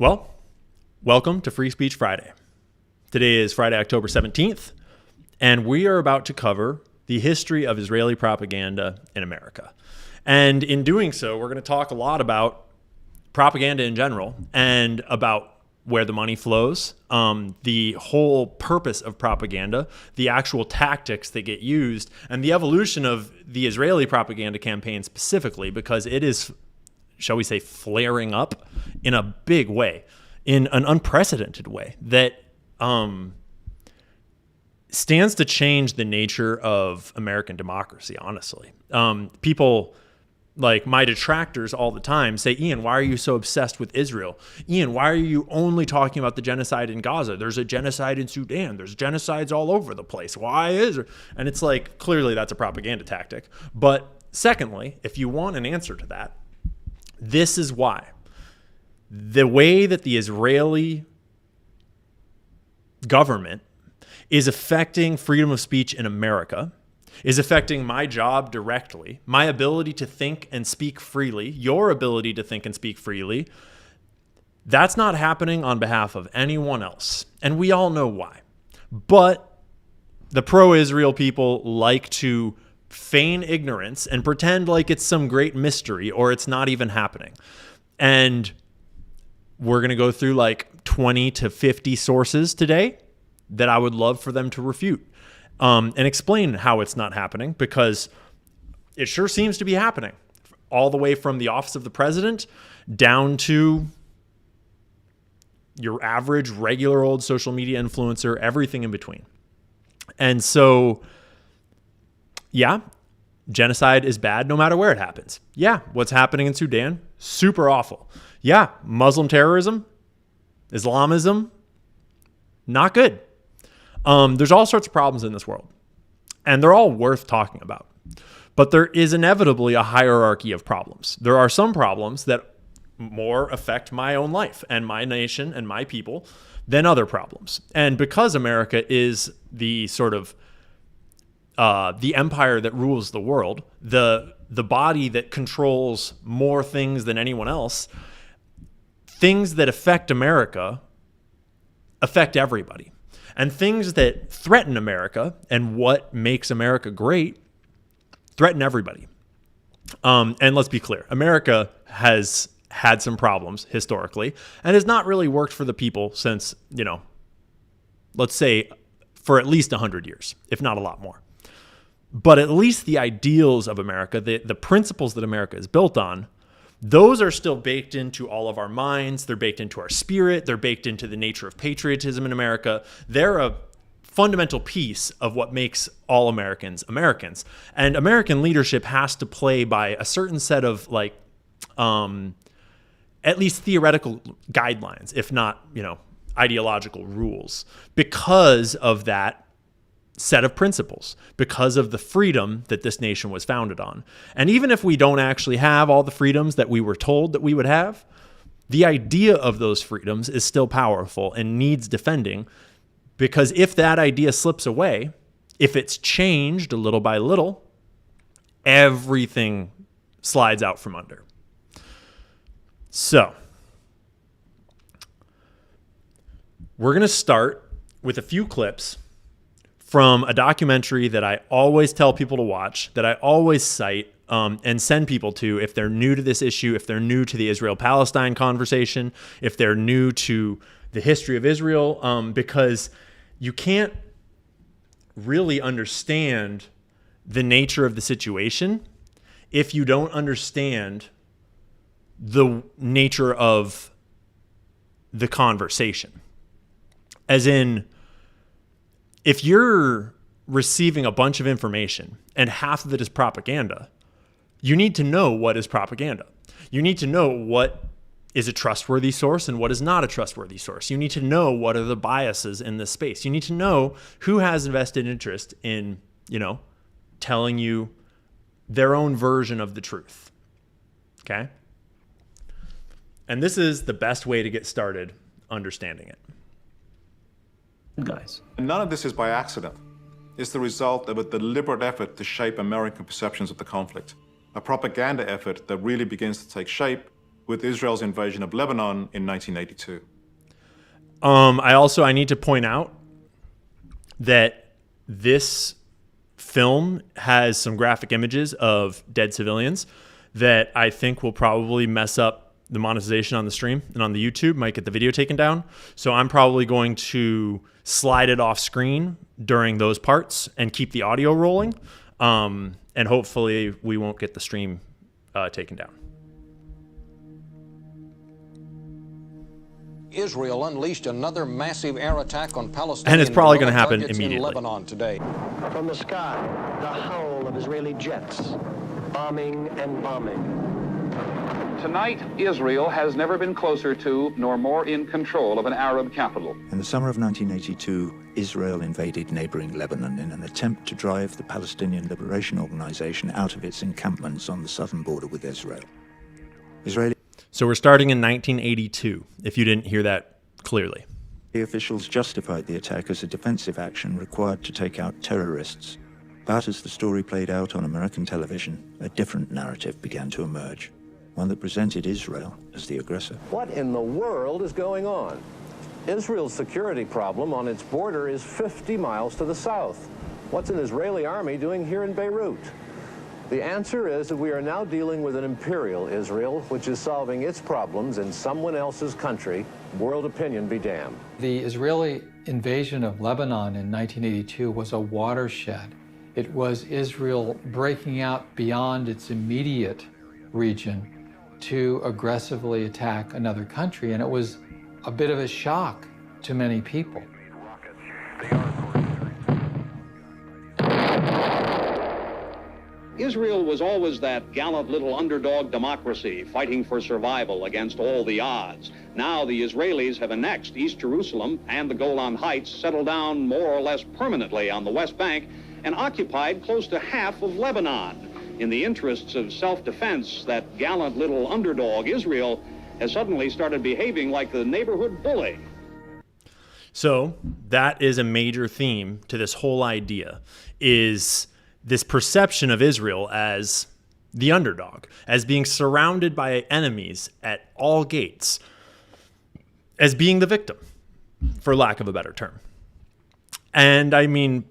Well, welcome to Free Speech Friday. Today is Friday, October 17th, and we are about to cover the history of Israeli propaganda in America. And in doing so, we're going to talk a lot about propaganda in general and about where the money flows, the whole purpose of propaganda, the actual tactics that get used, and the evolution of the Israeli propaganda campaign specifically, because it is, shall we say, flaring up in a big way, in an unprecedented way that stands to change the nature of American democracy, honestly. People like my detractors all the time say, Ian, why are you so obsessed with Israel? Ian, why are you only talking about the genocide in Gaza? There's a genocide in Sudan. There's genocides all over the place. Why is it? And it's like, clearly that's a propaganda tactic. But secondly, if you want an answer to that, this is why. The way that the Israeli government is affecting freedom of speech in America, is affecting my job directly, my ability to think and speak freely, your ability to think and speak freely, that's not happening on behalf of anyone else. And we all know why. But the pro-Israel people like to feign ignorance and pretend like it's some great mystery or it's not even happening. And we're going to go through like 20 to 50 sources today that I would love for them to refute. And explain how it's not happening, because it sure seems to be happening, all the way from the office of the president down to your average regular old social media influencer, everything in between. And so, yeah, genocide is bad no matter where it happens. Yeah, what's happening in Sudan, super awful. Yeah, Muslim terrorism, Islamism, not good. There's all sorts of problems in this world, and they're all worth talking about. But there is inevitably a hierarchy of problems. There are some problems that more affect my own life and my nation and my people than other problems. And because America is the sort of the empire that rules the world, the body that controls more things than anyone else, things that affect America affect everybody. And things that threaten America and what makes America great threaten everybody. And let's be clear, America has had some problems historically and has not really worked for the people since, let's say for at least 100 years, if not a lot more. But at least the ideals of America, the principles that America is built on, those are still baked into all of our minds. They're baked into our spirit. They're baked into the nature of patriotism in America. They're a fundamental piece of what makes all Americans Americans. And American leadership has to play by a certain set of at least theoretical guidelines, if not, ideological rules, because of that set of principles, because of the freedom that this nation was founded on. And even if we don't actually have all the freedoms that we were told that we would have, the idea of those freedoms is still powerful and needs defending, because if that idea slips away, if it's changed a little by little, everything slides out from under. So we're going to start with a few clips from a documentary that I always tell people to watch, that I always cite and send people to if they're new to this issue, if they're new to the Israel-Palestine conversation, if they're new to the history of Israel, because you can't really understand the nature of the situation if you don't understand the nature of the conversation. As in, if you're receiving a bunch of information and half of it is propaganda, you need to know what is propaganda. You need to know what is a trustworthy source and what is not a trustworthy source. You need to know what are the biases in this space. You need to know who has invested interest in, telling you their own version of the truth. Okay? And this is the best way to get started understanding it. Guys. And none of this is by accident. It's the result of a deliberate effort to shape American perceptions of the conflict. A propaganda effort that really begins to take shape with Israel's invasion of Lebanon in 1982. I need to point out that this film has some graphic images of dead civilians that I think will probably mess up the monetization on the stream and on the YouTube, might get the video taken down. So I'm probably going to slide it off screen during those parts and keep the audio rolling. And hopefully we won't get the stream taken down. Israel unleashed another massive air attack on Palestinian And it's probably going to happen targets immediately. in Lebanon today. From the sky, the howl of Israeli jets, bombing and bombing. Tonight, Israel has never been closer to nor more in control of an Arab capital. In the summer of 1982, Israel invaded neighboring Lebanon in an attempt to drive the Palestinian Liberation Organization out of its encampments on the southern border with Israel. So we're starting in 1982, if you didn't hear that clearly. The officials justified the attack as a defensive action required to take out terrorists. But as the story played out on American television, a different narrative began to emerge, one that presented Israel as the aggressor. What in the world is going on? Israel's security problem on its border is 50 miles to the south. What's an Israeli army doing here in Beirut? The answer is that we are now dealing with an imperial Israel, which is solving its problems in someone else's country. World opinion be damned. The Israeli invasion of Lebanon in 1982 was a watershed. It was Israel breaking out beyond its immediate region to aggressively attack another country, and it was a bit of a shock to many people. Israel was always that gallant little underdog democracy fighting for survival against all the odds. Now the Israelis have annexed East Jerusalem and the Golan Heights, settled down more or less permanently on the West Bank, and occupied close to half of Lebanon. In the interests of self-defense, that gallant little underdog, Israel, has suddenly started behaving like the neighborhood bully. So that is a major theme to this whole idea, is this perception of Israel as the underdog, as being surrounded by enemies at all gates, as being the victim, for lack of a better term. And I mean,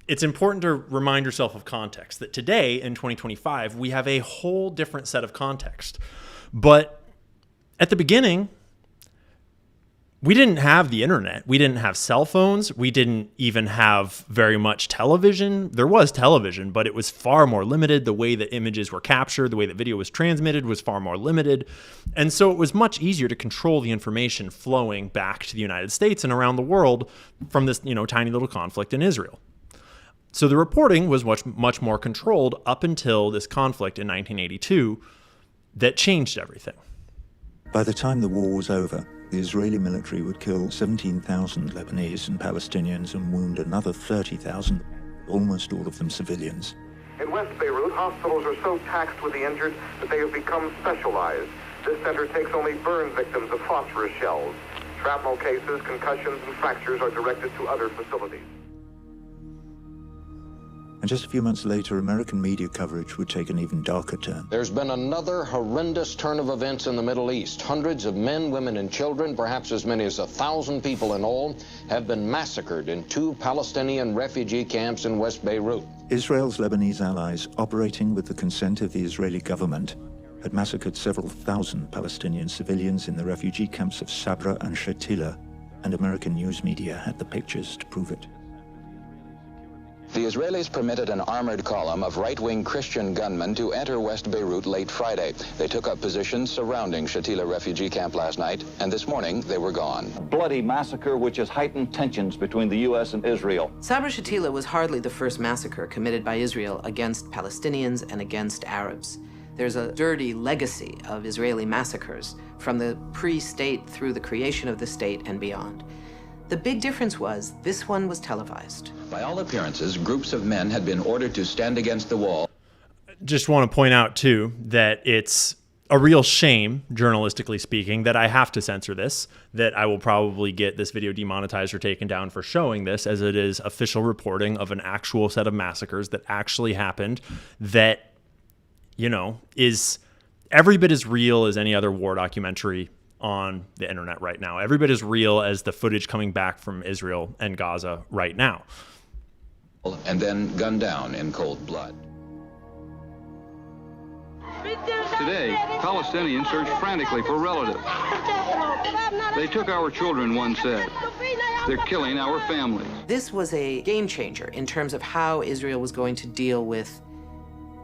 it's important to remind yourself of context, that today in 2025, we have a whole different set of context. But at the beginning, we didn't have the internet. We didn't have cell phones. We didn't even have very much television. There was television, but it was far more limited. The way that images were captured, the way that video was transmitted was far more limited. And so it was much easier to control the information flowing back to the United States and around the world from this, tiny little conflict in Israel. So the reporting was much more controlled up until this conflict in 1982 that changed everything. By the time the war was over, the Israeli military would kill 17,000 Lebanese and Palestinians and wound another 30,000, almost all of them civilians. In West Beirut, hospitals are so taxed with the injured that they have become specialized. This center takes only burn victims of phosphorus shells. Shrapnel cases, concussions, and fractures are directed to other facilities. And just a few months later, American media coverage would take an even darker turn. There's been another horrendous turn of events in the Middle East. Hundreds of men, women, and children, perhaps as many as 1,000 people in all, have been massacred in 2 Palestinian refugee camps in West Beirut. Israel's Lebanese allies, operating with the consent of the Israeli government, had massacred several thousand Palestinian civilians in the refugee camps of Sabra and Shatila, and American news media had the pictures to prove it. The Israelis permitted an armored column of right-wing Christian gunmen to enter West Beirut late Friday. They took up positions surrounding Shatila refugee camp last night, and this morning they were gone. A bloody massacre which has heightened tensions between the U.S. and Israel. Sabra Shatila was hardly the first massacre committed by Israel against Palestinians and against Arabs. There's a dirty legacy of Israeli massacres from the pre-state through the creation of the state and beyond. The big difference was this one was televised. By all appearances, groups of men had been ordered to stand against the wall. Just want to point out, too, that it's a real shame, journalistically speaking, that I have to censor this, that I will probably get this video demonetized or taken down for showing this, as it is official reporting of an actual set of massacres that actually happened that, is every bit as real as any other war documentary on the internet right now. Every bit as real as the footage coming back from Israel and Gaza right now. And then gunned down in cold blood. Today, Palestinians search frantically for relatives. They took our children, one said. They're killing our families. This was a game changer in terms of how Israel was going to deal with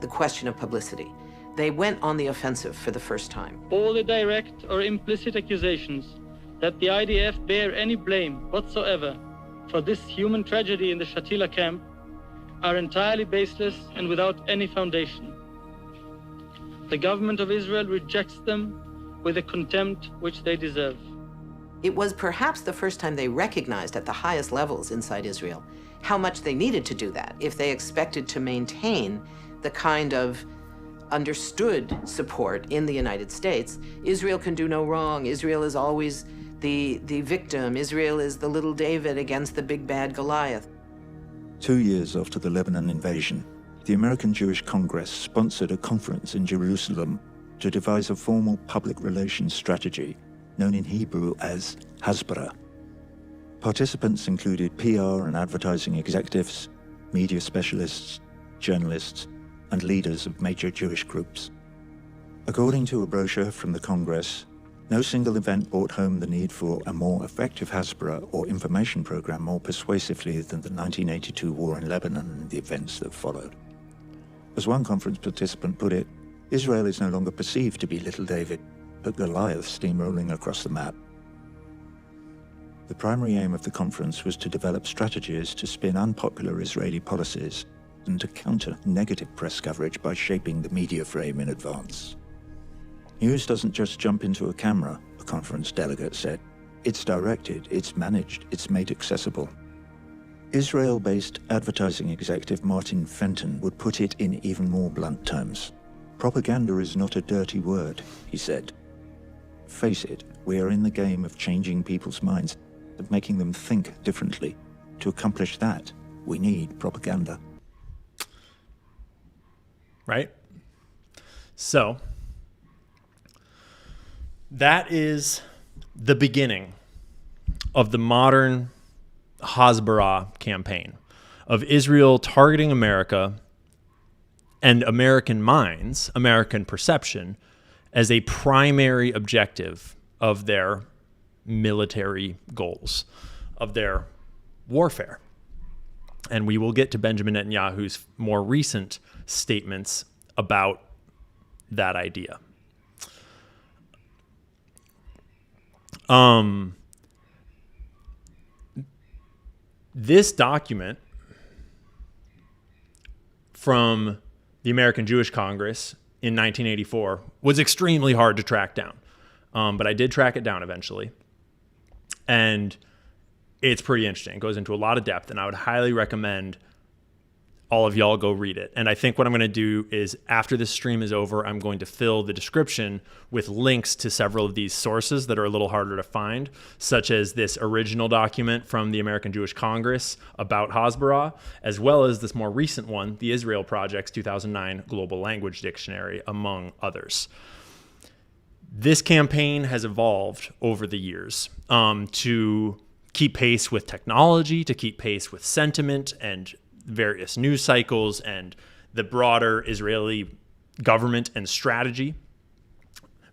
the question of publicity. They went on the offensive for the first time. All the direct or implicit accusations that the IDF bear any blame whatsoever for this human tragedy in the Shatila camp are entirely baseless and without any foundation. The government of Israel rejects them with the contempt which they deserve. It was perhaps the first time they recognized at the highest levels inside Israel how much they needed to do that if they expected to maintain the kind of understood support in the United States. Israel can do no wrong. Israel is always the victim. Israel is the little David against the big bad Goliath. 2 years after the Lebanon invasion, the American Jewish Congress sponsored a conference in Jerusalem to devise a formal public relations strategy known in Hebrew as Hasbara. Participants included PR and advertising executives, media specialists, journalists, and leaders of major Jewish groups. According to a brochure from the Congress, no single event brought home the need for a more effective Hasbara or information program more persuasively than the 1982 war in Lebanon and the events that followed. As one conference participant put it, Israel is no longer perceived to be Little David, but Goliath steamrolling across the map. The primary aim of the conference was to develop strategies to spin unpopular Israeli policies and to counter negative press coverage by shaping the media frame in advance. News doesn't just jump into a camera, a conference delegate said. It's directed, it's managed, it's made accessible. Israel-based advertising executive Martin Fenton would put it in even more blunt terms. Propaganda is not a dirty word, he said. Face it, we are in the game of changing people's minds, of making them think differently. To accomplish that, we need propaganda. Right? So, that is the beginning of the modern Hasbara campaign of Israel targeting America and American minds, American perception, as a primary objective of their military goals, of their warfare. And we will get to Benjamin Netanyahu's more recent statements about that idea. This document from the American Jewish Congress in 1984 was extremely hard to track down. But I did track it down eventually. And it's pretty interesting. It goes into a lot of depth, and I would highly recommend all of y'all go read it. And I think what I'm going to do is after this stream is over, I'm going to fill the description with links to several of these sources that are a little harder to find, such as this original document from the American Jewish Congress about Hasbara, as well as this more recent one, the Israel Project's 2009 Global Language Dictionary, among others. This campaign has evolved over the years to keep pace with technology, to keep pace with sentiment and various news cycles and the broader Israeli government and strategy.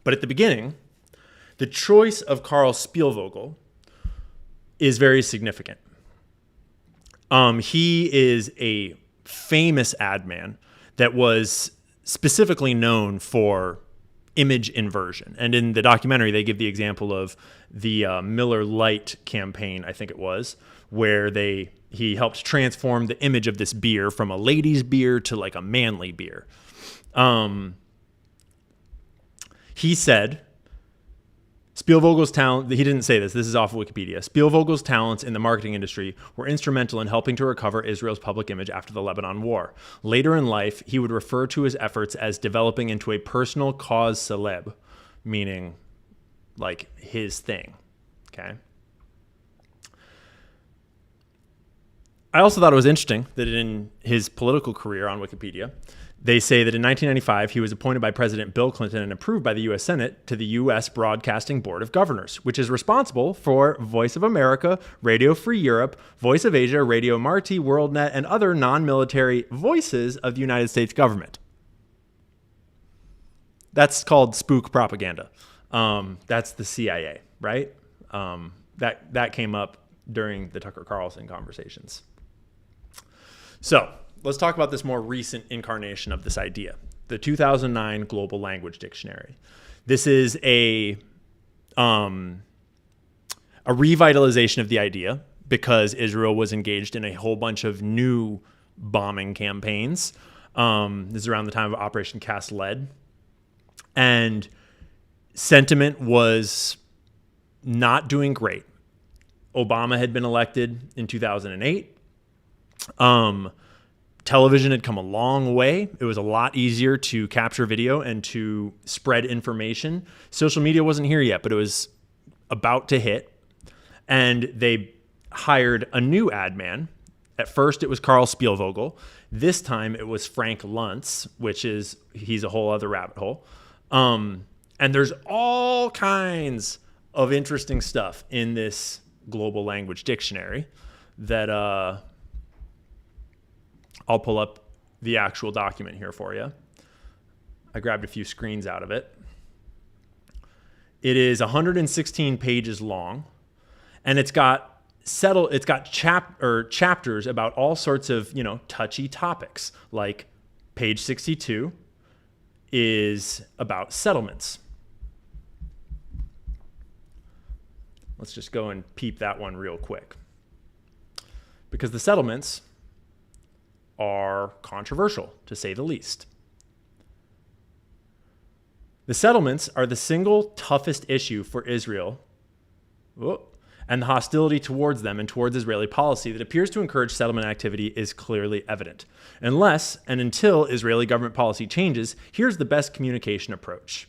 But at the beginning, the choice of Karl Spielvogel is very significant. He is a famous ad man that was specifically known for image inversion. And in the documentary, they give the example of the Miller Lite campaign, I think it was, where he helped transform the image of this beer from a lady's beer to like a manly beer. He said, Spielvogel's talent, he didn't say this is off of Wikipedia. Spielvogel's talents in the marketing industry were instrumental in helping to recover Israel's public image after the Lebanon War. Later in life, he would refer to his efforts as developing into a personal cause celeb, meaning like his thing. Okay. I also thought it was interesting that in his political career on Wikipedia, They say that in 1995, he was appointed by President Bill Clinton and approved by the U.S. Senate to the U.S. Broadcasting Board of Governors, which is responsible for Voice of America, Radio Free Europe, Voice of Asia, Radio Marti, WorldNet, and other non-military voices of the United States government. That's called spook propaganda. That's the CIA, right? That came up during the Tucker Carlson conversations. So let's talk about this more recent incarnation of this idea, the 2009 Global Language Dictionary. This is a revitalization of the idea because Israel was engaged in a whole bunch of new bombing campaigns. This is around the time of Operation Cast Lead. And sentiment was not doing great. Obama had been elected in 2008. Television had come a long way. It was a lot easier to capture video and to spread information. Social media wasn't here yet, but it was about to hit. And they hired a new ad man. At first, it was Carl Spielvogel. This time, it was Frank Luntz, he's a whole other rabbit hole. And there's all kinds of interesting stuff in this Global Language Dictionary that I'll pull up the actual document here for you. I grabbed a few screens out of it. It is 116 pages long, and it's got chapters about all sorts of, touchy topics. Like page 62 is about settlements. Let's just go and peep that one real quick. Because the settlements are controversial, to say the least. The settlements are the single toughest issue for Israel, and the hostility towards them and towards Israeli policy that appears to encourage settlement activity is clearly evident. Unless and until Israeli government policy changes, here's the best communication approach.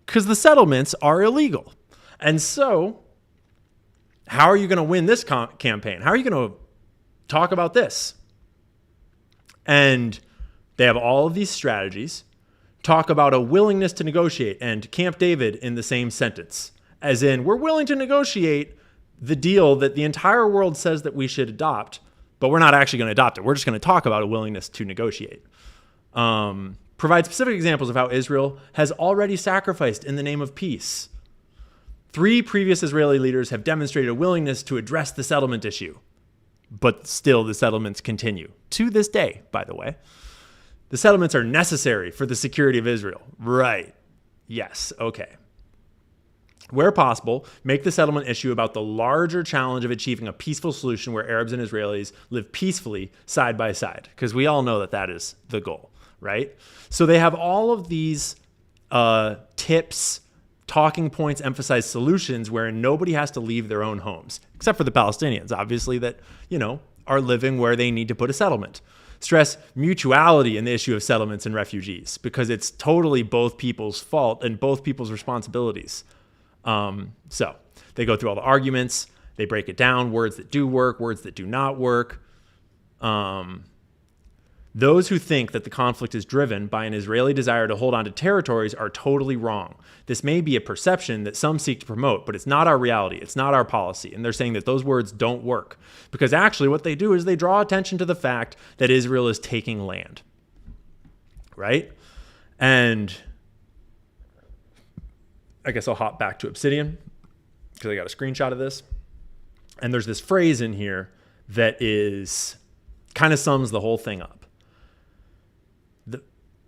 Because the settlements are illegal. And so, how are you going to win this campaign? How are you going to talk about this? And they have all of these strategies, talk about a willingness to negotiate and Camp David in the same sentence, as in, we're willing to negotiate the deal that the entire world says that we should adopt, but we're not actually going to adopt it. We're just going to talk about a willingness to negotiate. Provide specific examples of how Israel has already sacrificed in the name of peace. 3 previous Israeli leaders have demonstrated a willingness to address the settlement issue. But still, the settlements continue. To this day, by the way. The settlements are necessary for the security of Israel. Right. Yes. Okay. Where possible, make the settlement issue about the larger challenge of achieving a peaceful solution where Arabs and Israelis live peacefully side by side. Because we all know that that is the goal, right? So they have all of these tips, talking points, emphasize solutions wherein nobody has to leave their own homes, except for the Palestinians, obviously, that, are living where they need to put a settlement. Stress mutuality in the issue of settlements and refugees, because it's totally both people's fault and both people's responsibilities. So they go through all the arguments, they break it down, words that do work, words that do not work. Those who think that the conflict is driven by an Israeli desire to hold on to territories are totally wrong. This may be a perception that some seek to promote, but it's not our reality. It's not our policy. And they're saying that those words don't work. Because actually what they do is they draw attention to the fact that Israel is taking land. Right? And I guess I'll hop back to Obsidian because I got a screenshot of this. And there's this phrase in here that kind of sums the whole thing up.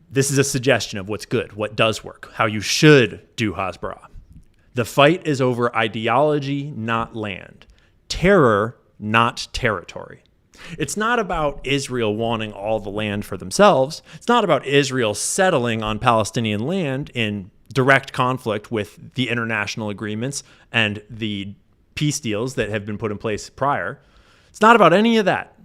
This is a suggestion of what's good, what does work, how you should do Hasbara. The fight is over ideology, not land. Terror, not territory. It's not about Israel wanting all the land for themselves. It's not about Israel settling on Palestinian land in direct conflict with the international agreements and the peace deals that have been put in place prior. It's not about any of that.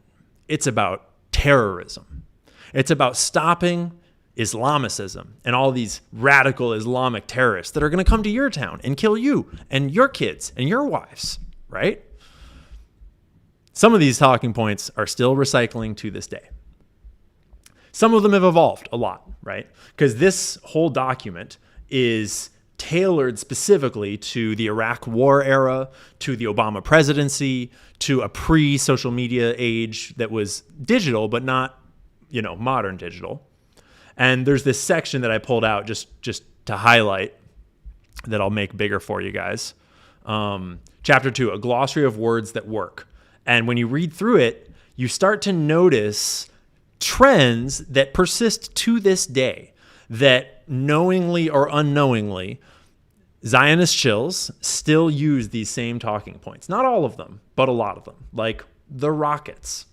It's about terrorism. It's about stopping Islamicism and all these radical Islamic terrorists that are going to come to your town and kill you and your kids and your wives, right? Some of these talking points are still recycling to this day. Some of them have evolved a lot, right? Because this whole document is tailored specifically to the Iraq War era, to the Obama presidency, to a pre-social media age that was digital, but not, modern digital. And there's this section that I pulled out just to highlight that I'll make bigger for you guys. Chapter 2, a glossary of words that work. And when you read through it, you start to notice trends that persist to this day, that knowingly or unknowingly, Zionist shills still use these same talking points. Not all of them, but a lot of them. Like the rockets.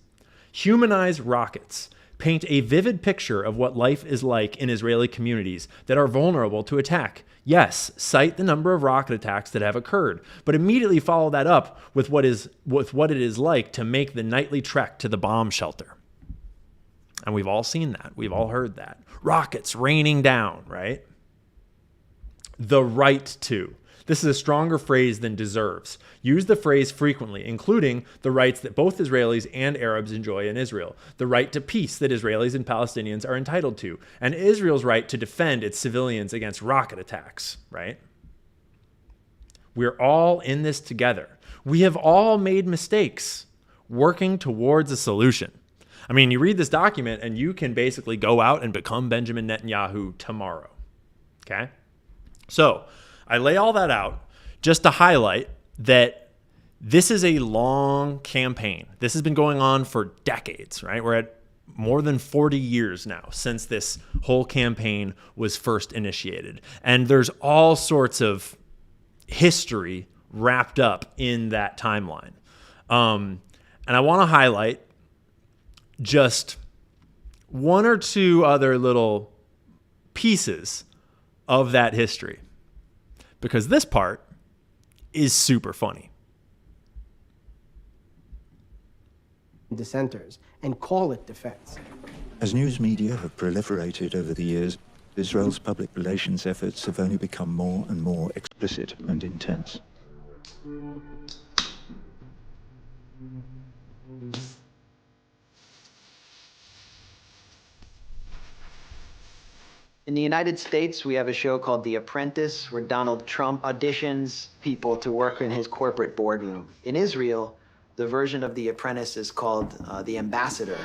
Humanize rockets. Paint a vivid picture of what life is like in Israeli communities that are vulnerable to attack. Yes, cite the number of rocket attacks that have occurred, but immediately follow that up with what it is like to make the nightly trek to the bomb shelter. And we've all seen that. We've all heard that. Rockets raining down, right? The right to. This is a stronger phrase than deserves. Use the phrase frequently, including the rights that both Israelis and Arabs enjoy in Israel, the right to peace that Israelis and Palestinians are entitled to, and Israel's right to defend its civilians against rocket attacks, right? We're all in this together. We have all made mistakes working towards a solution. I mean, you read this document and you can basically go out and become Benjamin Netanyahu tomorrow, okay? So I lay all that out just to highlight that this is a long campaign. This has been going on for decades, right? We're at more than 40 years now since this whole campaign was first initiated. And there's all sorts of history wrapped up in that timeline. And I want to highlight just one or two other little pieces of that history, because this part is super funny. Dissenters and call it defense. As news media have proliferated over the years, Israel's public relations efforts have only become more and more explicit and intense. In the United States, we have a show called The Apprentice, where Donald Trump auditions people to work in his corporate boardroom. In Israel, the version of The Apprentice is called The Ambassador.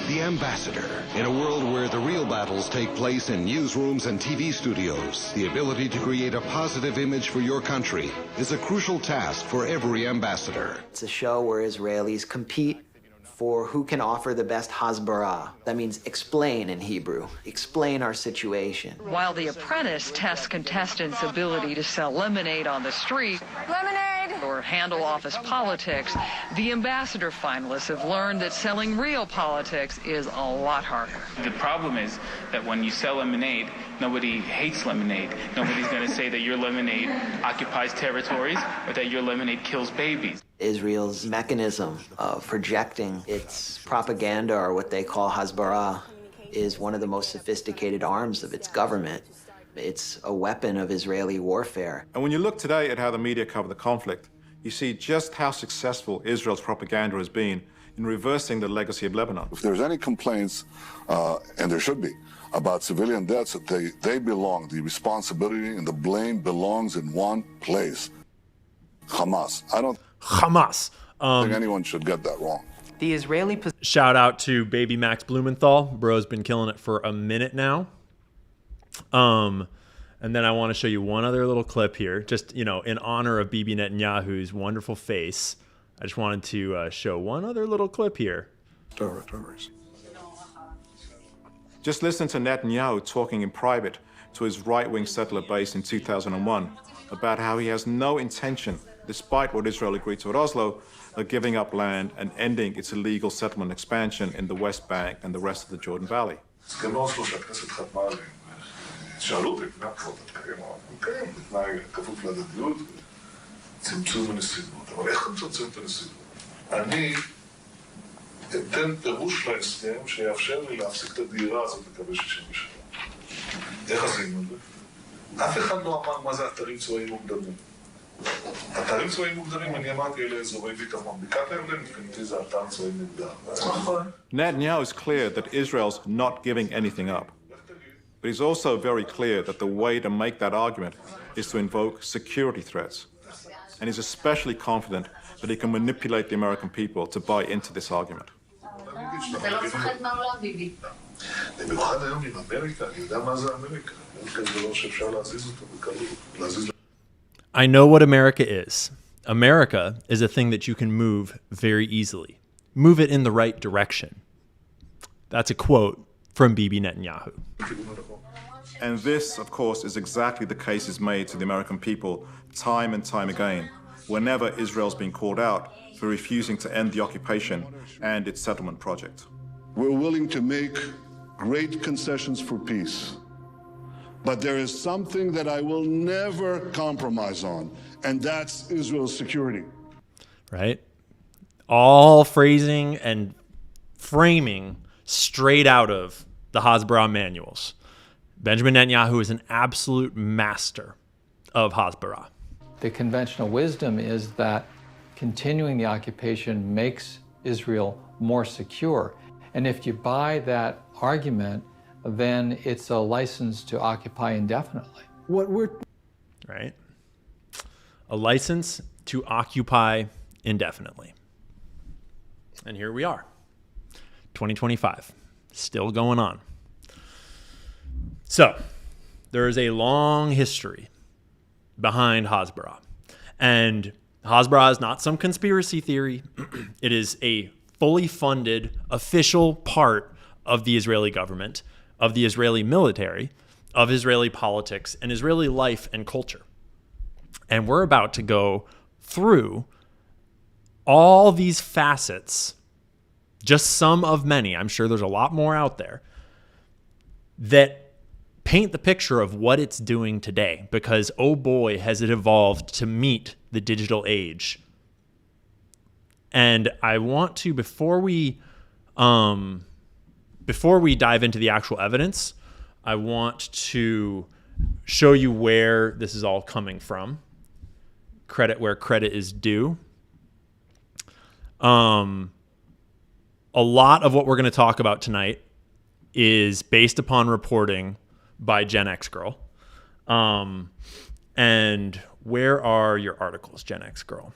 The Ambassador. In a world where the real battles take place in newsrooms and TV studios, the ability to create a positive image for your country is a crucial task for every ambassador. It's a show where Israelis compete for who can offer the best Hasbara. That means explain in Hebrew. Explain our situation. While The Apprentice tests contestants' ability to sell lemonade on the street, lemonade, or handle office politics, the Ambassador finalists have learned that selling real politics is a lot harder. The problem is that when you sell lemonade, nobody hates lemonade. Nobody's going to say that your lemonade occupies territories or that your lemonade kills babies. Israel's mechanism of projecting its propaganda, or what they call Hasbara, is one of the most sophisticated arms of its government. It's a weapon of Israeli warfare. And when you look today at how the media cover the conflict, you see just how successful Israel's propaganda has been in reversing the legacy of Lebanon. If there's any complaints, and there should be, about civilian deaths, that they belong, the responsibility and the blame belongs in one place: Hamas. I don't think anyone should get that wrong. The Israeli shout out to Baby Max Blumenthal. Bro's been killing it for a minute now. And then I want to show you one other little clip here, just, in honor of Bibi Netanyahu's wonderful face. I just wanted to show one other little clip here. Territories. Just listen to Netanyahu talking in private to his right-wing settler base in 2001 about how he has no intention, despite what Israel agreed to at Oslo, of giving up land and ending its illegal settlement expansion in the West Bank and the rest of the Jordan Valley. אתן פירוש להסכם שיאפשר לי להפסיק את הדהירה הזאת לקווי 67. איך עשינו את זה? אף אחד לא אמר מה זה אתרים צבאיים מוגדרים. אתה אתרים צבאיים מוגדרים, אני אמרתי אלה אזורי ביטחון. בקעת הירדן מבחינתי זה אתר צבאי מוגדר. Netanyahu is clear that Israel's not giving anything up. But he's also very clear that the way to make that argument is to invoke security threats. And he's especially confident that he can manipulate the American people to buy into this argument. אתה לא מפחד מהעולם, ביבי. במיוחד היום עם אמריקה, אני יודע מה זה אמריקה. אמריקה זה דבר שאפשר להזיז אותו בקלות. I know what America is. America is a thing that you can move very easily. Move it in the right direction. That's a quote from Bibi Netanyahu. And this, of course, is exactly the cases made to the American people time and time again, whenever Israel's been called out for refusing to end the occupation and its settlement project. We're willing to make great concessions for peace. But there is something that I will never compromise on, and that's Israel's security. Right? All phrasing and framing straight out of the Hasbara manuals. Benjamin Netanyahu is an absolute master of Hasbara. The conventional wisdom is that continuing the occupation makes Israel more secure. And if you buy that argument, then it's a license to occupy indefinitely. Right? A license to occupy indefinitely. And here we are, 2025, still going on. So, there is a long history behind Hasbara. And Hasbara is not some conspiracy theory. It is a fully funded, official part of the Israeli government, of the Israeli military, of Israeli politics, and Israeli life and culture. And we're about to go through all these facets, just some of many, I'm sure there's a lot more out there, that paint the picture of what it's doing today, because oh boy, has it evolved to meet the digital age. And I want to, before we dive into the actual evidence, I want to show you where this is all coming from. Credit where credit is due. A lot of what we're going to talk about tonight is based upon reporting by Gen X Girl. And where are your articles, Gen X Girl?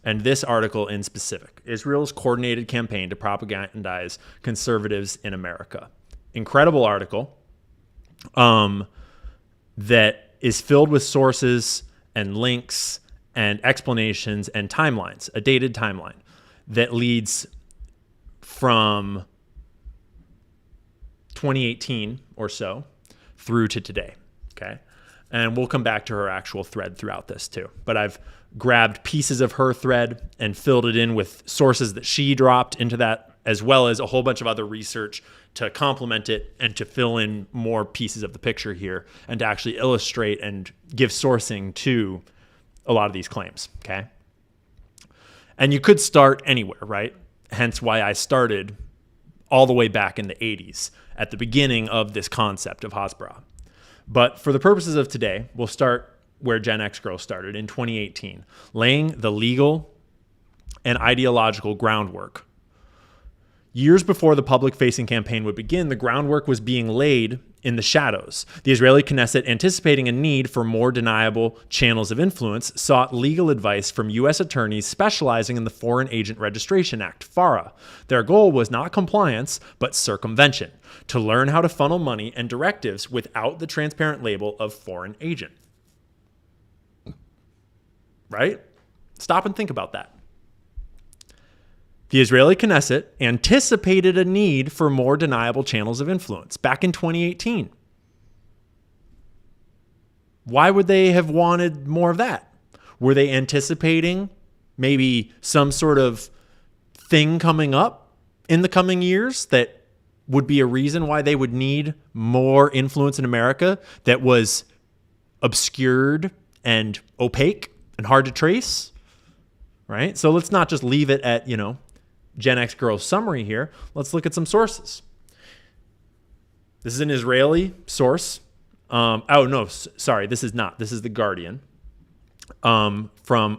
And this article in specific, Israel's coordinated campaign to propagandize conservatives in America. Incredible article that is filled with sources and links and explanations and timelines, a dated timeline that leads from 2018 or so through to today, okay? And we'll come back to her actual thread throughout this too. But I've grabbed pieces of her thread and filled it in with sources that she dropped into that, as well as a whole bunch of other research to complement it and to fill in more pieces of the picture here and to actually illustrate and give sourcing to a lot of these claims, okay? And you could start anywhere, right? Hence why I started all the way back in the 80s at the beginning of this concept of Hasbara. But for the purposes of today, we'll start where Gen X Girl started in 2018, laying the legal and ideological groundwork. Years before the public-facing campaign would begin, the groundwork was being laid in the shadows. The Israeli Knesset, anticipating a need for more deniable channels of influence, sought legal advice from U.S. attorneys specializing in the Foreign Agent Registration Act, FARA. Their goal was not compliance, but circumvention, to learn how to funnel money and directives without the transparent label of foreign agent. Right? Stop and think about that. The Israeli Knesset anticipated a need for more deniable channels of influence back in 2018. Why would they have wanted more of that? Were they anticipating maybe some sort of thing coming up in the coming years that would be a reason why they would need more influence in America that was obscured and opaque and hard to trace? Right? So let's not just leave it at, Gen X Girl's summary here. Let's look at some sources. This is an Israeli source. This is not. This is The Guardian. from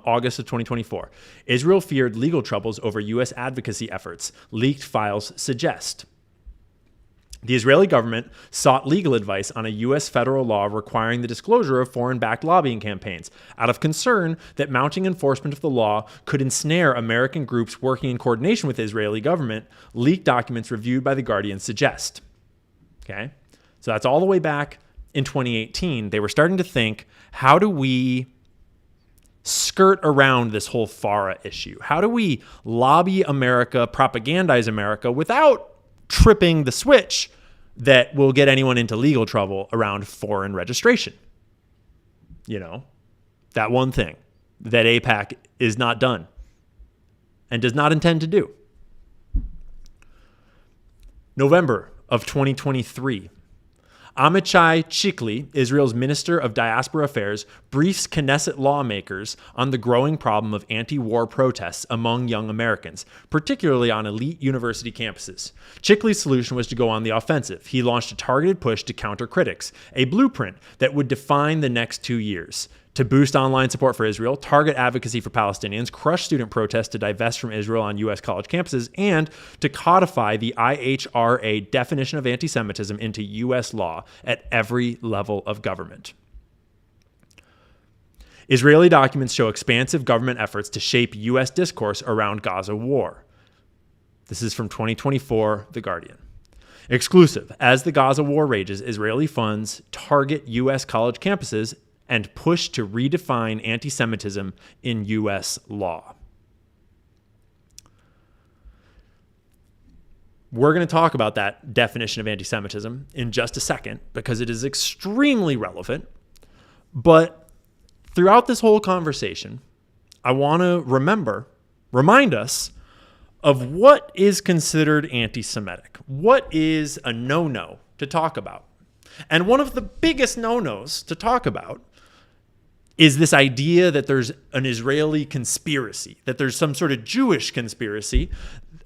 August of 2024. Israel feared legal troubles over U.S. advocacy efforts, leaked files suggest. The Israeli government sought legal advice on a U.S. federal law requiring the disclosure of foreign-backed lobbying campaigns, out of concern that mounting enforcement of the law could ensnare American groups working in coordination with the Israeli government, leaked documents reviewed by The Guardian suggest. Okay? So that's all the way back in 2018. They were starting to think, how do we skirt around this whole FARA issue? How do we lobby America, propagandize America without tripping the switch that will get anyone into legal trouble around foreign registration? You know, that one thing that AIPAC is not done and does not intend to do. November of 2023. Amichai Chikli, Israel's Minister of Diaspora Affairs, briefs Knesset lawmakers on the growing problem of anti-war protests among young Americans, particularly on elite university campuses. Chikli's solution was to go on the offensive. He launched a targeted push to counter critics, a blueprint that would define the next 2 years. To boost online support for Israel, target advocacy for Palestinians, crush student protests to divest from Israel on U.S. college campuses, and to codify the IHRA definition of anti-Semitism into U.S. law at every level of government. Israeli documents show expansive government efforts to shape U.S. discourse around Gaza war. This is from 2024, The Guardian. Exclusive. As the Gaza war rages, Israeli funds target U.S. college campuses and push to redefine anti-Semitism in U.S. law. We're going to talk about that definition of anti-Semitism in just a second because it is extremely relevant. But throughout this whole conversation, I want to remind us of what is considered anti-Semitic. What is a no-no to talk about? And one of the biggest no-nos to talk about is this idea that there's an Israeli conspiracy, that there's some sort of Jewish conspiracy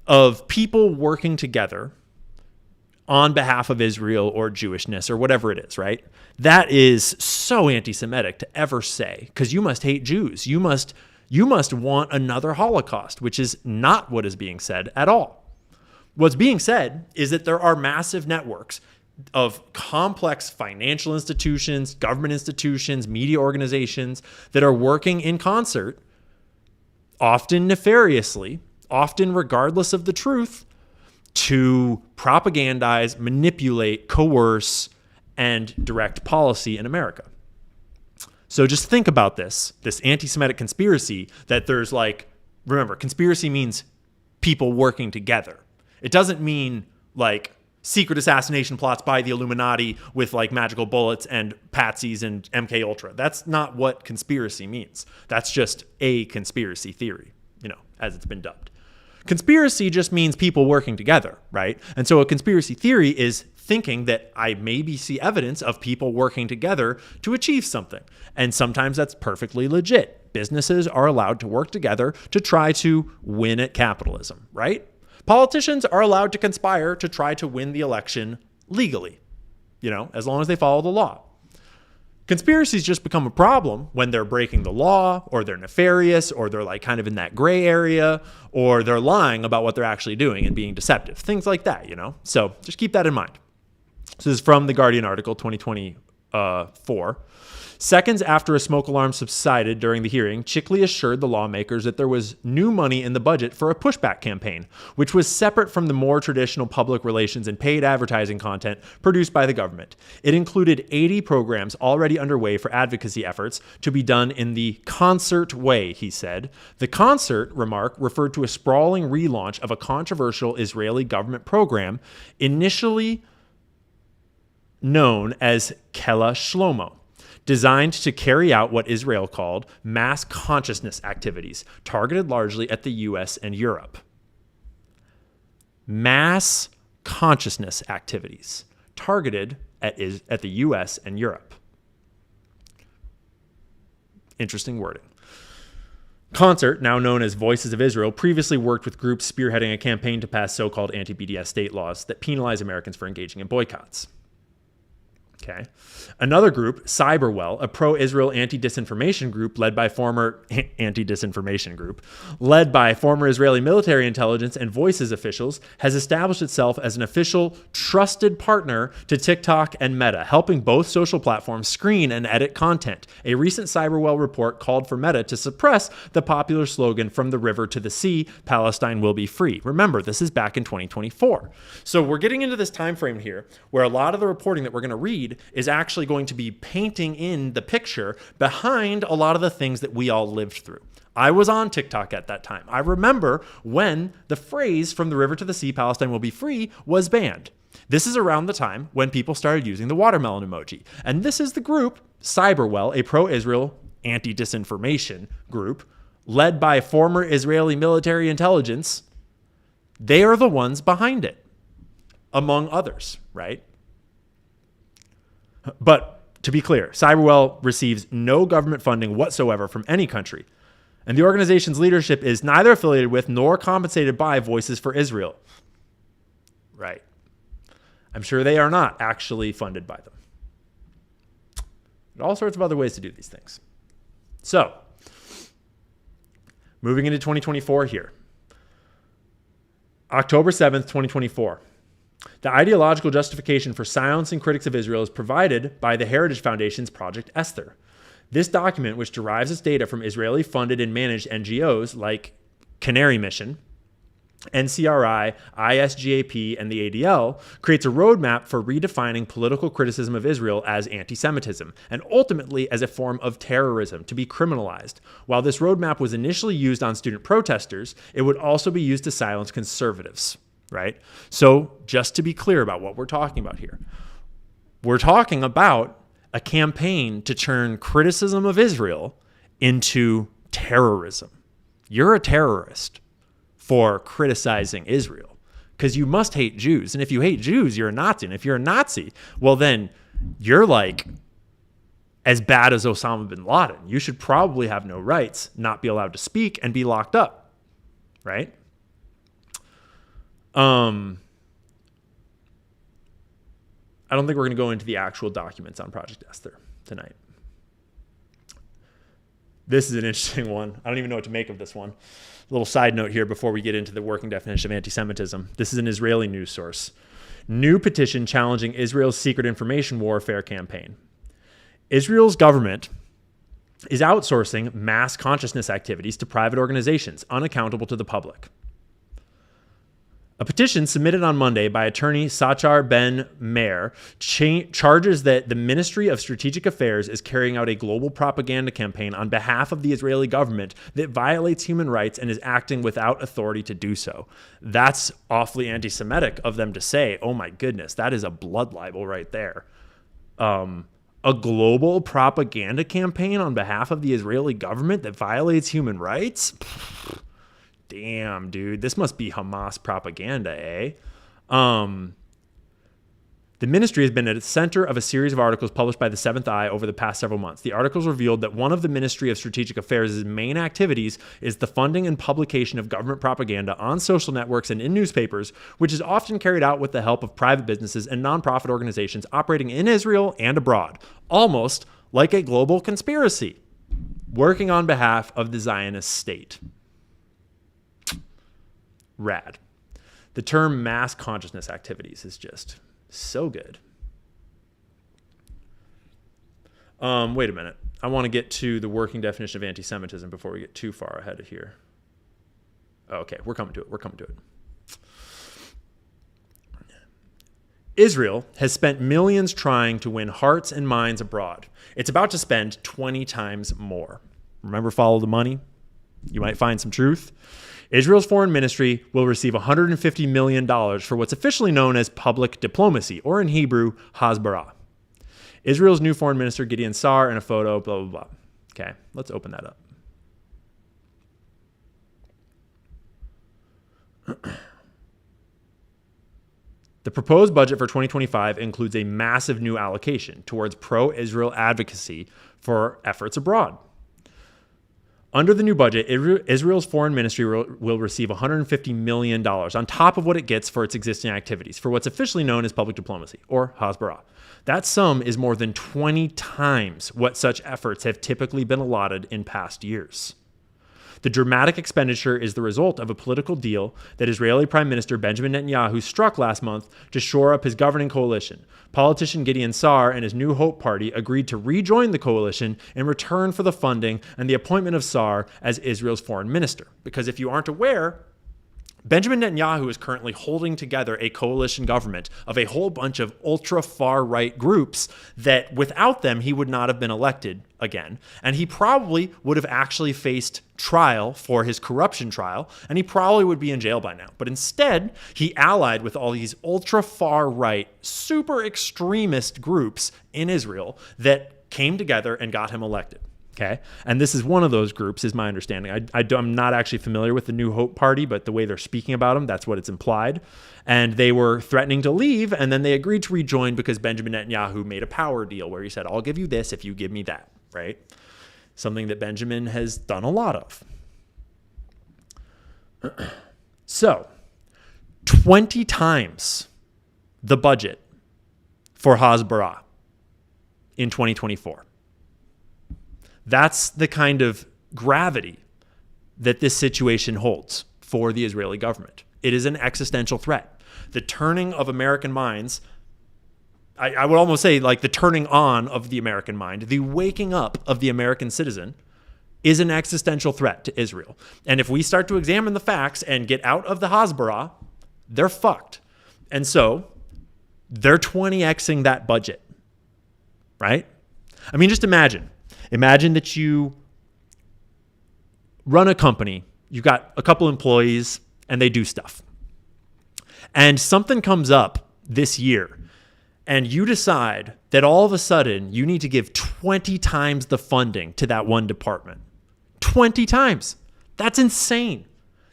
of people working together on behalf of Israel or Jewishness or whatever it is, right? That is so anti-Semitic to ever say, because you must hate Jews. You must want another Holocaust, which is not what is being said at all. What's being said is that there are massive networks of complex financial institutions, government institutions, media organizations that are working in concert, often nefariously, often regardless of the truth, to propagandize, manipulate, coerce, and direct policy in America. So just think about this anti-Semitic conspiracy that there's remember, conspiracy means people working together. It doesn't mean secret assassination plots by the Illuminati with magical bullets and patsies and MK Ultra. That's not what conspiracy means. That's just a conspiracy theory, as it's been dubbed. Conspiracy just means people working together, right? And so a conspiracy theory is thinking that I maybe see evidence of people working together to achieve something. And sometimes that's perfectly legit. Businesses are allowed to work together to try to win at capitalism, right? Politicians are allowed to conspire to try to win the election legally, as long as they follow the law. Conspiracies just become a problem when they're breaking the law, or they're nefarious, or they're kind of in that gray area, or they're lying about what they're actually doing and being deceptive. Things like that, So just keep that in mind. This is from The Guardian article 2024. Seconds after a smoke alarm subsided during the hearing, Chikli assured the lawmakers that there was new money in the budget for a pushback campaign, which was separate from the more traditional public relations and paid advertising content produced by the government. It included 80 programs already underway for advocacy efforts to be done in the concert way, he said. The concert remark referred to a sprawling relaunch of a controversial Israeli government program initially known as Kela Shlomo, designed to carry out what Israel called mass consciousness activities, targeted largely at the U.S. and Europe. Mass consciousness activities, targeted at the U.S. and Europe. Interesting wording. Concert, now known as Voices of Israel, previously worked with groups spearheading a campaign to pass so-called anti-BDS state laws that penalize Americans for engaging in boycotts. Okay. Another group, Cyberwell, a pro-Israel anti-disinformation group led by former Israeli military intelligence and Voices officials, has established itself as an official trusted partner to TikTok and Meta, helping both social platforms screen and edit content. A recent Cyberwell report called for Meta to suppress the popular slogan, "From the river to the sea, Palestine will be free." Remember, this is back in 2024. So we're getting into this time frame here where a lot of the reporting that we're going to read is actually going to be painting in the picture behind a lot of the things that we all lived through. I was on TikTok at that time. I remember when the phrase "from the river to the sea, Palestine will be free" was banned. This is around the time when people started using the watermelon emoji. And this is the group, Cyberwell, a pro-Israel anti-disinformation group led by former Israeli military intelligence. They are the ones behind it, among others, right? But to be clear, Cyberwell receives no government funding whatsoever from any country. And the organization's leadership is neither affiliated with nor compensated by Voices for Israel. Right. I'm sure they are not actually funded by them. But all sorts of other ways to do these things. So, moving into 2024 here. October 7th, 2024. The ideological justification for silencing critics of Israel is provided by the Heritage Foundation's Project Esther. This document, which derives its data from Israeli-funded and managed NGOs like Canary Mission, NCRI, ISGAP, and the ADL, creates a roadmap for redefining political criticism of Israel as anti-Semitism, and ultimately as a form of terrorism to be criminalized. While this roadmap was initially used on student protesters, it would also be used to silence conservatives. Right? So just to be clear about what we're talking about here, we're talking about a campaign to turn criticism of Israel into terrorism. You're a terrorist for criticizing Israel because you must hate Jews. And if you hate Jews, you're a Nazi. And if you're a Nazi, well, then you're like as bad as Osama bin Laden. You should probably have no rights, not be allowed to speak, and be locked up. Right? I don't think we're going to go into the actual documents on Project Esther tonight. This is an interesting one. I don't even know what to make of this one. A little side note here before we get into the working definition of anti-Semitism. This is an Israeli news source. New petition challenging Israel's secret information warfare campaign. Israel's government is outsourcing mass consciousness activities to private organizations unaccountable to the public. A petition submitted on Monday by attorney Sachar Ben Meir charges that the Ministry of Strategic Affairs is carrying out a global propaganda campaign on behalf of the Israeli government that violates human rights and is acting without authority to do so. That's awfully anti-Semitic of them to say. Oh my goodness, that is a blood libel right there. A global propaganda campaign on behalf of the Israeli government that violates human rights? Damn, dude, this must be Hamas propaganda, eh? The ministry has been at the center of a series of articles published by the Seventh Eye over the past several months. The articles revealed that one of the Ministry of Strategic Affairs' main activities is the funding and publication of government propaganda on social networks and in newspapers, which is often carried out with the help of private businesses and nonprofit organizations operating in Israel and abroad, almost like a global conspiracy, working on behalf of the Zionist state. Rad. The term mass consciousness activities is just so good. Wait a minute. I want to get to the working definition of anti-Semitism before we get too far ahead of here. Okay, we're coming to it. Israel has spent millions trying to win hearts and minds abroad. It's about to spend 20 times more. Remember, follow the money? You might find some truth. Israel's foreign ministry will receive $150 million for what's officially known as public diplomacy, or in Hebrew, Hasbara. Israel's new foreign minister, Gideon Sa'ar, in a photo, blah, blah, blah. Okay, let's open that up. The proposed budget for 2025 includes a massive new allocation towards pro-Israel advocacy for efforts abroad. Under the new budget, Israel's foreign ministry will receive $150 million on top of what it gets for its existing activities, for what's officially known as public diplomacy, or Hasbara. That sum is more than 20 times what such efforts have typically been allotted in past years. The dramatic expenditure is the result of a political deal that Israeli Prime Minister Benjamin Netanyahu struck last month to shore up his governing coalition. Politician Gideon Sa'ar and his New Hope Party agreed to rejoin the coalition in return for the funding and the appointment of Sa'ar as Israel's foreign minister. Because if you aren't aware, Benjamin Netanyahu is currently holding together a coalition government of a whole bunch of ultra-far-right groups that without them, he would not have been elected again. And he probably would have actually faced trial for his corruption trial, and he probably would be in jail by now. But instead, he allied with all these ultra-far-right, super extremist groups in Israel that came together and got him elected. Okay. And this is one of those groups, is my understanding. I'm not actually familiar with the New Hope Party, but the way they're speaking about them, that's what it's implied. And they were threatening to leave, and then they agreed to rejoin because Benjamin Netanyahu made a power deal where he said, I'll give you this if you give me that, right? Something that Benjamin has done a lot of. So, 20 times the budget for Hasbara in 2024. That's the kind of gravity that this situation holds for the Israeli government. It is an existential threat. The turning of American minds, I would almost say like the turning on of the American mind, the waking up of the American citizen is an existential threat to Israel. And if we start to examine the facts and get out of the Hasbara, they're fucked. And so they're 20xing that budget, right? I mean, just imagine that you run a company, you've got a couple employees, and they do stuff. And something comes up this year, and you decide that all of a sudden you need to give 20 times the funding to that one department. 20 times. That's insane.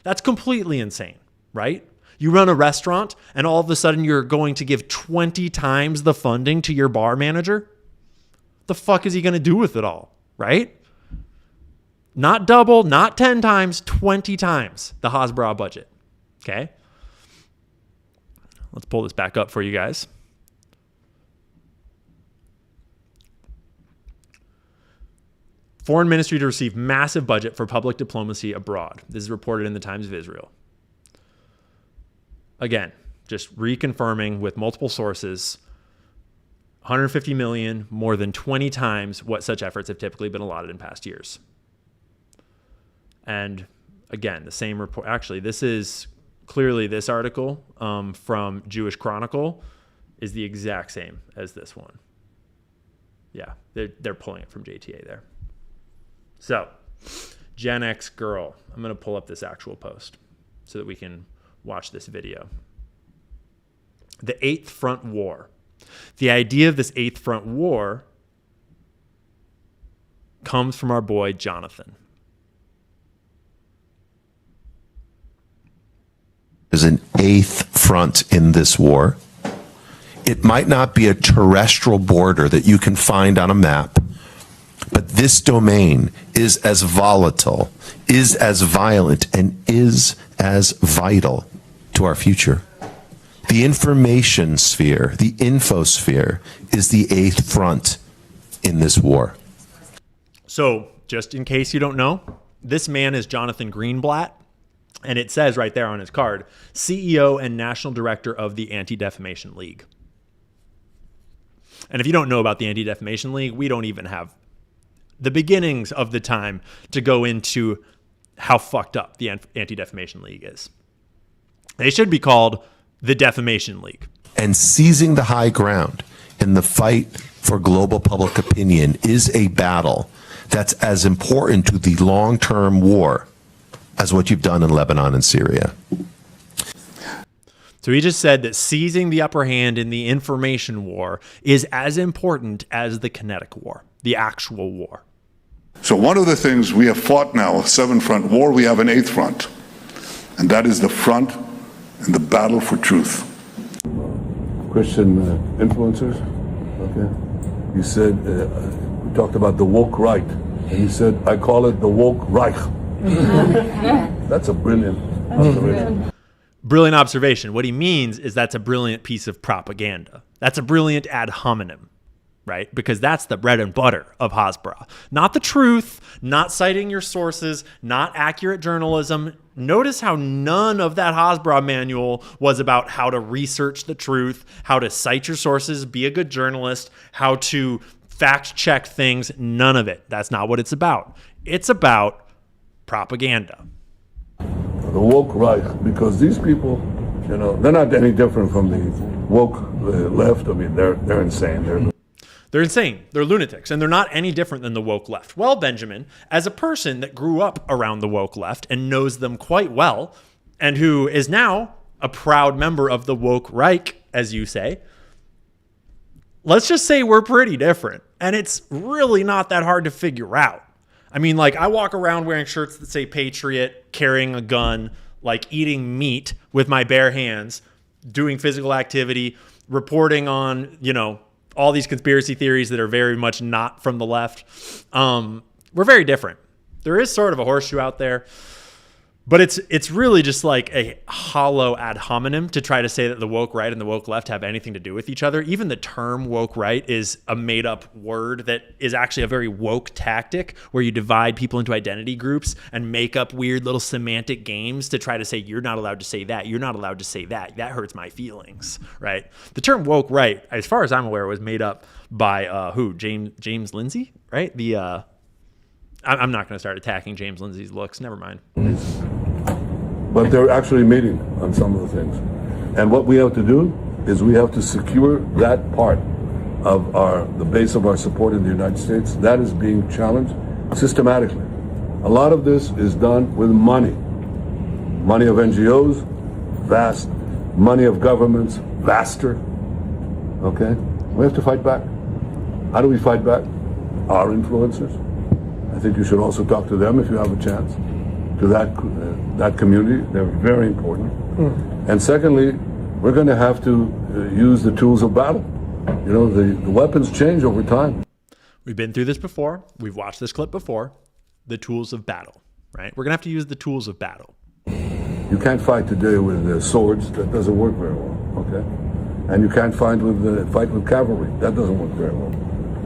That's completely insane, right? You run a restaurant, and all of a sudden you're going to give 20 times the funding to your bar manager? The fuck is he going to do with it all, right? Not double, not 10 times, 20 times the Hasbara budget, okay? Let's pull this back up for you guys. Foreign ministry to receive massive budget for public diplomacy abroad. This is reported in the Times of Israel. Again, just reconfirming with multiple sources, 150 million, more than 20 times what such efforts have typically been allotted in past years. And again, the same report. Actually, this is clearly this article from Jewish Chronicle is the exact same as this one. Yeah, they're pulling it from JTA there. So, Gen X girl. I'm going to pull up this actual post so that we can watch this video. The Eighth Front War. The idea of this Eighth Front War comes from our boy Jonathan. There's an eighth front in this war. It might not be a terrestrial border that you can find on a map, but this domain is as volatile, is as violent, and is as vital to our future. The information sphere, the infosphere, is the eighth front in this war. So, just in case you don't know, this man is Jonathan Greenblatt, and it says right there on his card, CEO and National Director of the Anti-Defamation League. And if you don't know about the Anti-Defamation League, we don't even have the beginnings of the time to go into how fucked up the Anti-Defamation League is. They should be called the Defamation League. And seizing the high ground in the fight for global public opinion is a battle that's as important to the long-term war as what you've done in Lebanon and Syria. So he just said that seizing the upper hand in the information war is as important as the kinetic war, the actual war. So one of the things we have fought now, a seven-front war, we have an eighth front. And that is the front in the battle for truth. Christian influencers, okay. You said, we talked about the woke right. And he said, I call it the woke Reich. That's a brilliant observation. Brilliant observation. What he means is that's a brilliant piece of propaganda. That's a brilliant ad hominem, right? Because that's the bread and butter of Hasbara. Not the truth, not citing your sources, not accurate journalism. Notice how none of that Hasbara manual was about how to research the truth, how to cite your sources, be a good journalist, how to fact check things. None of it. That's not what it's about. It's about propaganda. The woke Reich, because these people, you know, they're not any different from the woke left. I mean, they're insane. They're insane. They're lunatics, and they're not any different than the woke left. Well, Benjamin, as a person that grew up around the woke left and knows them quite well, and who is now a proud member of the woke Reich, as you say, let's just say we're pretty different, and it's really not that hard to figure out. I mean, like, I walk around wearing shirts that say Patriot, carrying a gun, like eating meat with my bare hands, doing physical activity, reporting on, you know, all these conspiracy theories that are very much not from the left. We're very different. There is sort of a horseshoe out there, but it's really just like a hollow ad hominem to try to say that the woke right and the woke left have anything to do with each other. Even the term woke right is a made up word that is actually a very woke tactic where you divide people into identity groups and make up weird little semantic games to try to say, you're not allowed to say that. You're not allowed to say that. That hurts my feelings, right? The term woke right, as far as I'm aware, was made up by who? James Lindsay, right? I'm not going to start attacking James Lindsay's looks. Never mind. But they're actually meeting on some of the things. And what we have to do is we have to secure that part of the base of our support in the United States. That is being challenged systematically. A lot of this is done with money. Money of NGOs, vast. Money of governments, vaster. Okay? We have to fight back. How do we fight back? Our influencers. I think you should also talk to them if you have a chance. To that community, they're very important. And secondly, we're going to have to use the tools of battle. You know, the weapons change over time. We've been through this before. We've watched this clip before. The tools of battle, right? We're going to have to use the tools of battle. You can't fight today with swords. That doesn't work very well, okay? And you can't fight with cavalry. That doesn't work very well.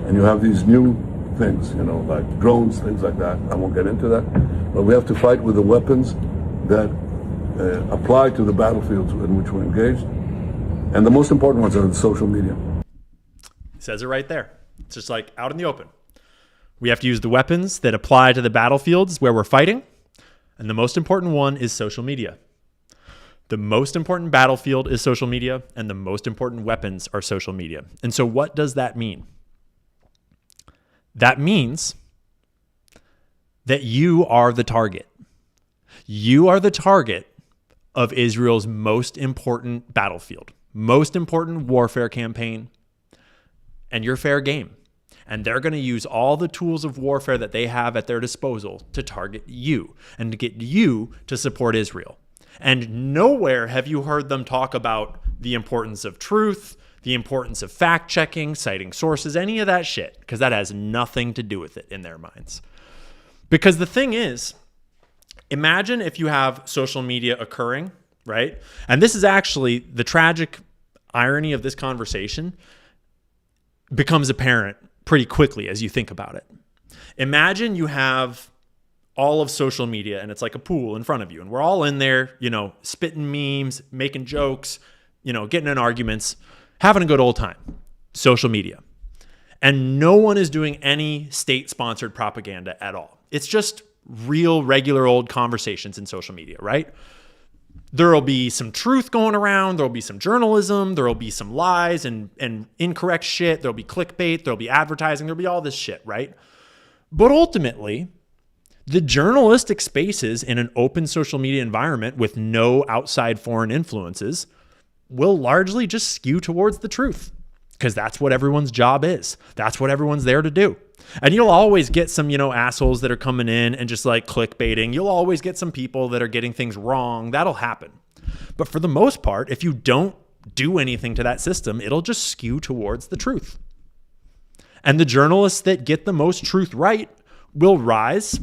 And you have these new things, you know, like drones, things like that. I won't get into that. But we have to fight with the weapons that apply to the battlefields in which we're engaged. And the most important ones are the social media. It says it right there. It's just like out in the open. We have to use the weapons that apply to the battlefields where we're fighting. And the most important one is social media. The most important battlefield is social media, and the most important weapons are social media. And so what does that mean? That means that you are the target. You are the target of Israel's most important battlefield, most important warfare campaign, and you're fair game. And they're going to use all the tools of warfare that they have at their disposal to target you and to get you to support Israel. And nowhere have you heard them talk about the importance of truth, the importance of fact-checking, citing sources, any of that shit, because that has nothing to do with it in their minds. Because the thing is, imagine if you have social media occurring, right? And this is actually the tragic irony of this conversation becomes apparent pretty quickly as you think about it. Imagine you have all of social media and it's like a pool in front of you and we're all in there, you know, spitting memes, making jokes, you know, getting in arguments, having a good old time. Social media. And no one is doing any state-sponsored propaganda at all. It's just real, regular old conversations in social media, right? There'll be some truth going around. There'll be some journalism. There'll be some lies and incorrect shit. There'll be clickbait. There'll be advertising. There'll be all this shit, right? But ultimately, the journalistic spaces in an open social media environment with no outside foreign influences will largely just skew towards the truth because that's what everyone's job is. That's what everyone's there to do. And you'll always get some, you know, assholes that are coming in and just like clickbaiting. You'll always get some people that are getting things wrong. That'll happen. But for the most part, if you don't do anything to that system, it'll just skew towards the truth. And the journalists that get the most truth right will rise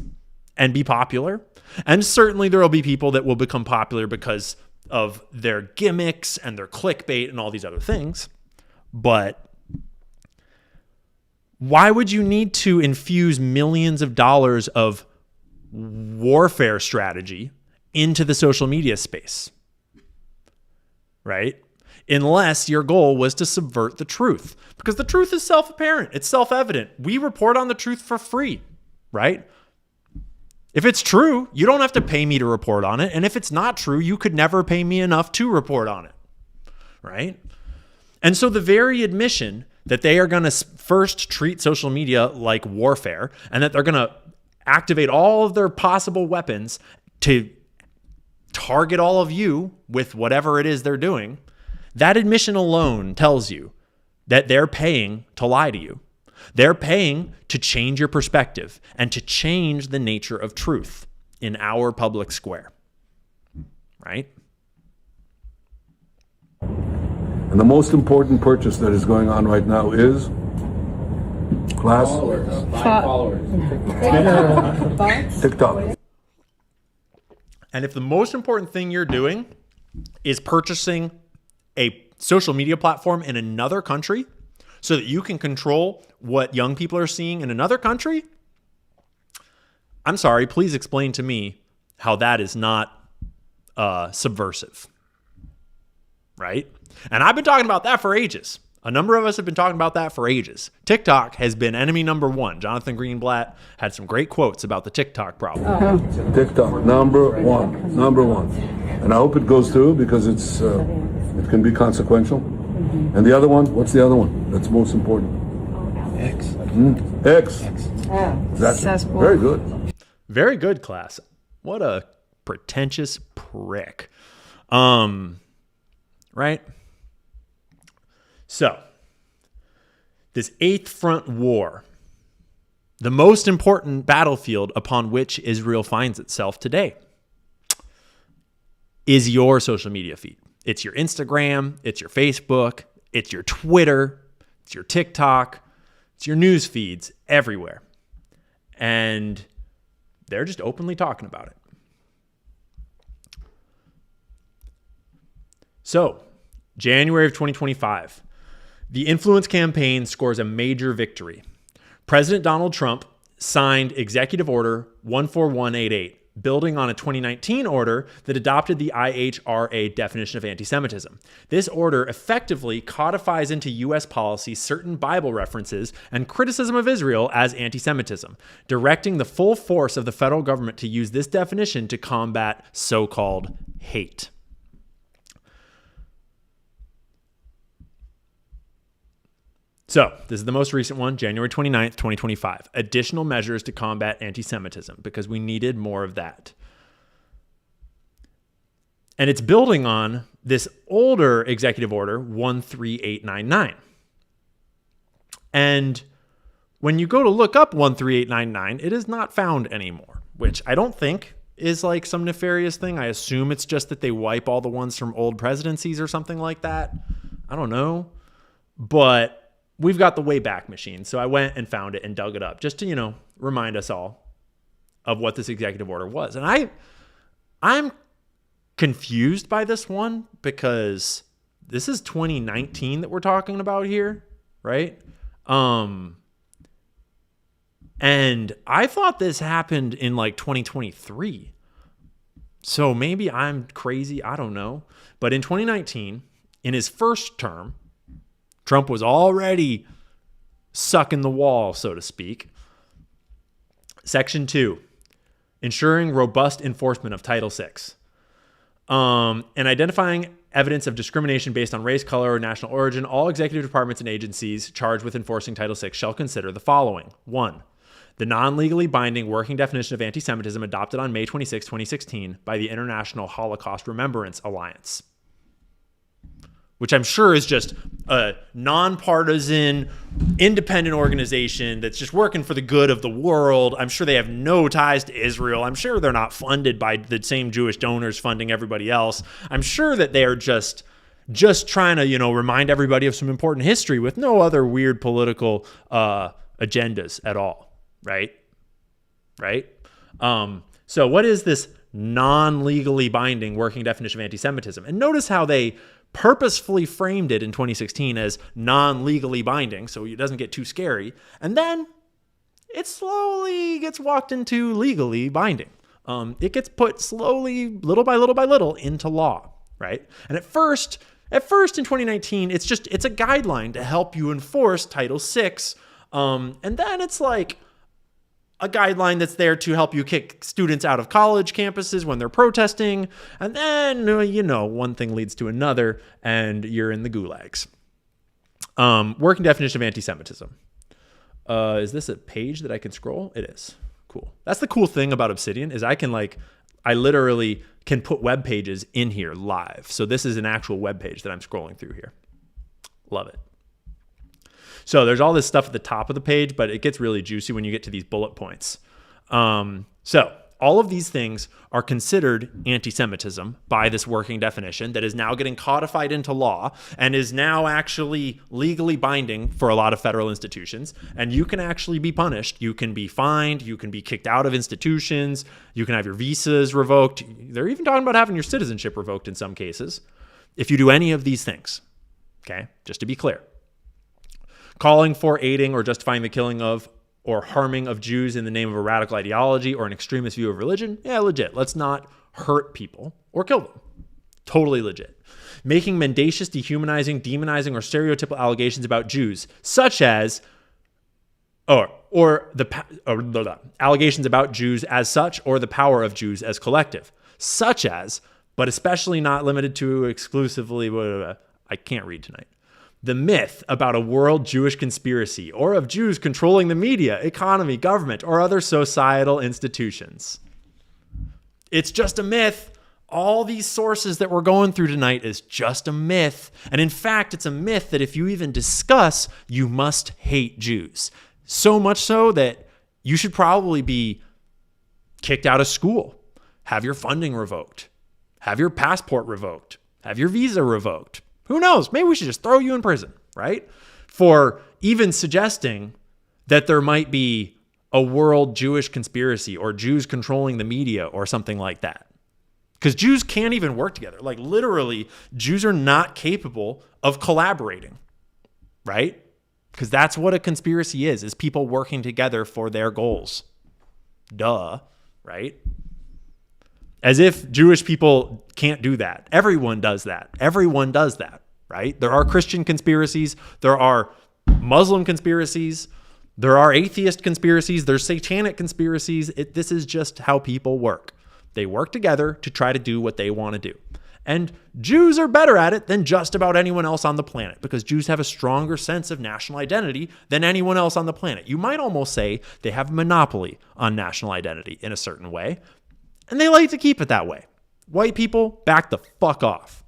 and be popular. And certainly there will be people that will become popular because of their gimmicks and their clickbait and all these other things. But why would you need to infuse millions of dollars of warfare strategy into the social media space? Right? Unless your goal was to subvert the truth. Because the truth is self-apparent. It's self-evident. We report on the truth for free, right? If it's true, you don't have to pay me to report on it. And if it's not true, you could never pay me enough to report on it, right? And so the very admission that they are going to first treat social media like warfare and that they're going to activate all of their possible weapons to target all of you with whatever it is they're doing, that admission alone tells you that they're paying to lie to you. They're paying to change your perspective and to change the nature of truth in our public square, right? And the most important purchase that is going on right now is class TikTok. And if the most important thing you're doing is purchasing a social media platform in another country so that you can control what young people are seeing in another country, I'm sorry, please explain to me how that is not subversive, right? And I've been talking about that for ages. A number of us have been talking about that for ages. TikTok has been enemy number one. Jonathan Greenblatt had some great quotes about the TikTok problem. TikTok, number one. And I hope it goes through because it can be consequential. And the other one, what's the other one that's most important? X. That's very good. Very good, class. What a pretentious prick. Right? So, this Eighth Front War, the most important battlefield upon which Israel finds itself today, is your social media feed. It's your Instagram, it's your Facebook, it's your Twitter, it's your TikTok, it's your news feeds everywhere. And they're just openly talking about it. So, January of 2025, the influence campaign scores a major victory. President Donald Trump signed Executive Order 14188, building on a 2019 order that adopted the IHRA definition of anti-Semitism. This order effectively codifies into U.S. policy certain Bible references and criticism of Israel as anti-Semitism, directing the full force of the federal government to use this definition to combat so-called hate. So, this is the most recent one, January 29th, 2025. Additional measures to combat anti-Semitism, because we needed more of that. And it's building on this older executive order, 13899. And when you go to look up 13899, it is not found anymore, which I don't think is like some nefarious thing. I assume it's just that they wipe all the ones from old presidencies or something like that. I don't know. But we've got the Wayback Machine. So I went and found it and dug it up just to, remind us all of what this executive order was. And I'm confused by this one because this is 2019 that we're talking about here, right? And I thought this happened in like 2023. So maybe I'm crazy. I don't know. But in 2019, in his first term, Trump was already sucking the wall, so to speak. Section 2, ensuring robust enforcement of Title VI. And identifying evidence of discrimination based on race, color, or national origin, all executive departments and agencies charged with enforcing Title VI shall consider the following. 1, the non-legally binding working definition of anti-Semitism adopted on May 26, 2016 by the International Holocaust Remembrance Alliance, which I'm sure is just a nonpartisan, independent organization that's just working for the good of the world. I'm sure they have no ties to Israel. I'm sure they're not funded by the same Jewish donors funding everybody else. I'm sure that they are just trying to, remind everybody of some important history with no other weird political agendas at all, right? right? So what is this non-legally binding working definition of anti-Semitism? And notice how they purposefully framed it in 2016 as non-legally binding, so it doesn't get too scary. And then it slowly gets walked into legally binding. It gets put slowly, little by little, into law, right? And at first in 2019, it's a guideline to help you enforce Title VI. And then it's like a guideline that's there to help you kick students out of college campuses when they're protesting. And then, one thing leads to another, and you're in the gulags. Working definition of anti-Semitism. Is this a page that I can scroll? It is. Cool. That's the cool thing about Obsidian is I literally can put web pages in here live. So this is an actual web page that I'm scrolling through here. Love it. So there's all this stuff at the top of the page, but it gets really juicy when you get to these bullet points. So all of these things are considered anti-Semitism by this working definition that is now getting codified into law and is now actually legally binding for a lot of federal institutions. And you can actually be punished. You can be fined. You can be kicked out of institutions. You can have your visas revoked. They're even talking about having your citizenship revoked in some cases if you do any of these things. Okay, just to be clear. Calling for, aiding, or justifying the killing of or harming of Jews in the name of a radical ideology or an extremist view of religion? Yeah, legit. Let's not hurt people or kill them. Totally legit. Making mendacious, dehumanizing, demonizing, or stereotypical allegations about Jews, such as, allegations about Jews as such, or the power of Jews as collective, such as, but especially not limited to exclusively, I can't read tonight. The myth about a world Jewish conspiracy or of Jews controlling the media, economy, government, or other societal institutions. It's just a myth. All these sources that we're going through tonight is just a myth. And in fact, it's a myth that if you even discuss, you must hate Jews. So much so that you should probably be kicked out of school, have your funding revoked, have your passport revoked, have your visa revoked. Who knows? Maybe we should just throw you in prison, right? For even suggesting that there might be a world Jewish conspiracy or Jews controlling the media or something like that. Because Jews can't even work together. Like literally, Jews are not capable of collaborating, right? Because that's what a conspiracy is people working together for their goals. Duh, right? As if Jewish people can't do that. Everyone does that. Everyone does that, right? There are Christian conspiracies. There are Muslim conspiracies. There are atheist conspiracies. There's satanic conspiracies. This is just how people work. They work together to try to do what they want to do. And Jews are better at it than just about anyone else on the planet because Jews have a stronger sense of national identity than anyone else on the planet. You might almost say they have a monopoly on national identity in a certain way. And they like to keep it that way. White people, back the fuck off.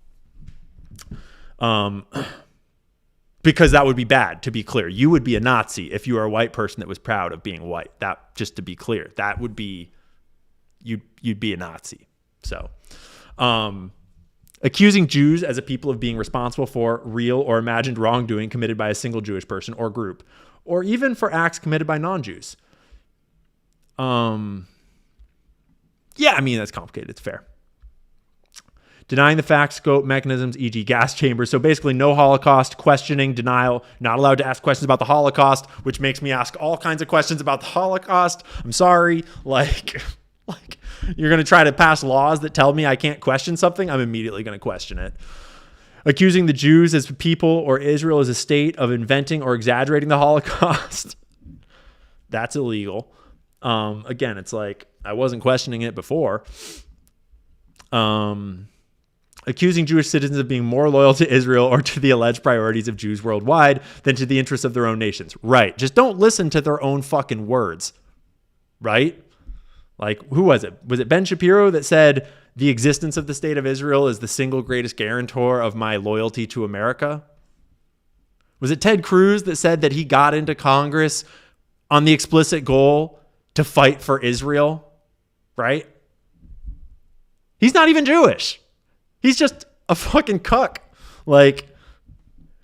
Because that would be bad, to be clear. You would be a Nazi if you were a white person that was proud of being white. That, just to be clear, that would be, you'd be a Nazi. So, accusing Jews as a people of being responsible for real or imagined wrongdoing committed by a single Jewish person or group, or even for acts committed by non-Jews. Yeah, I mean, that's complicated. It's fair. Denying the fact, scope, mechanisms, e.g. gas chambers. So basically no Holocaust, questioning, denial, not allowed to ask questions about the Holocaust, which makes me ask all kinds of questions about the Holocaust. I'm sorry. Like you're going to try to pass laws that tell me I can't question something. I'm immediately going to question it. Accusing the Jews as people or Israel as a state of inventing or exaggerating the Holocaust. That's illegal. Again, it's like, I wasn't questioning it before. Accusing Jewish citizens of being more loyal to Israel or to the alleged priorities of Jews worldwide than to the interests of their own nations. Right. Just don't listen to their own fucking words. Right? Like, who was it? Was it Ben Shapiro that said the existence of the state of Israel is the single greatest guarantor of my loyalty to America? Was it Ted Cruz that said that he got into Congress on the explicit goal to fight for Israel? Right? He's not even Jewish. He's just a fucking cuck. Like,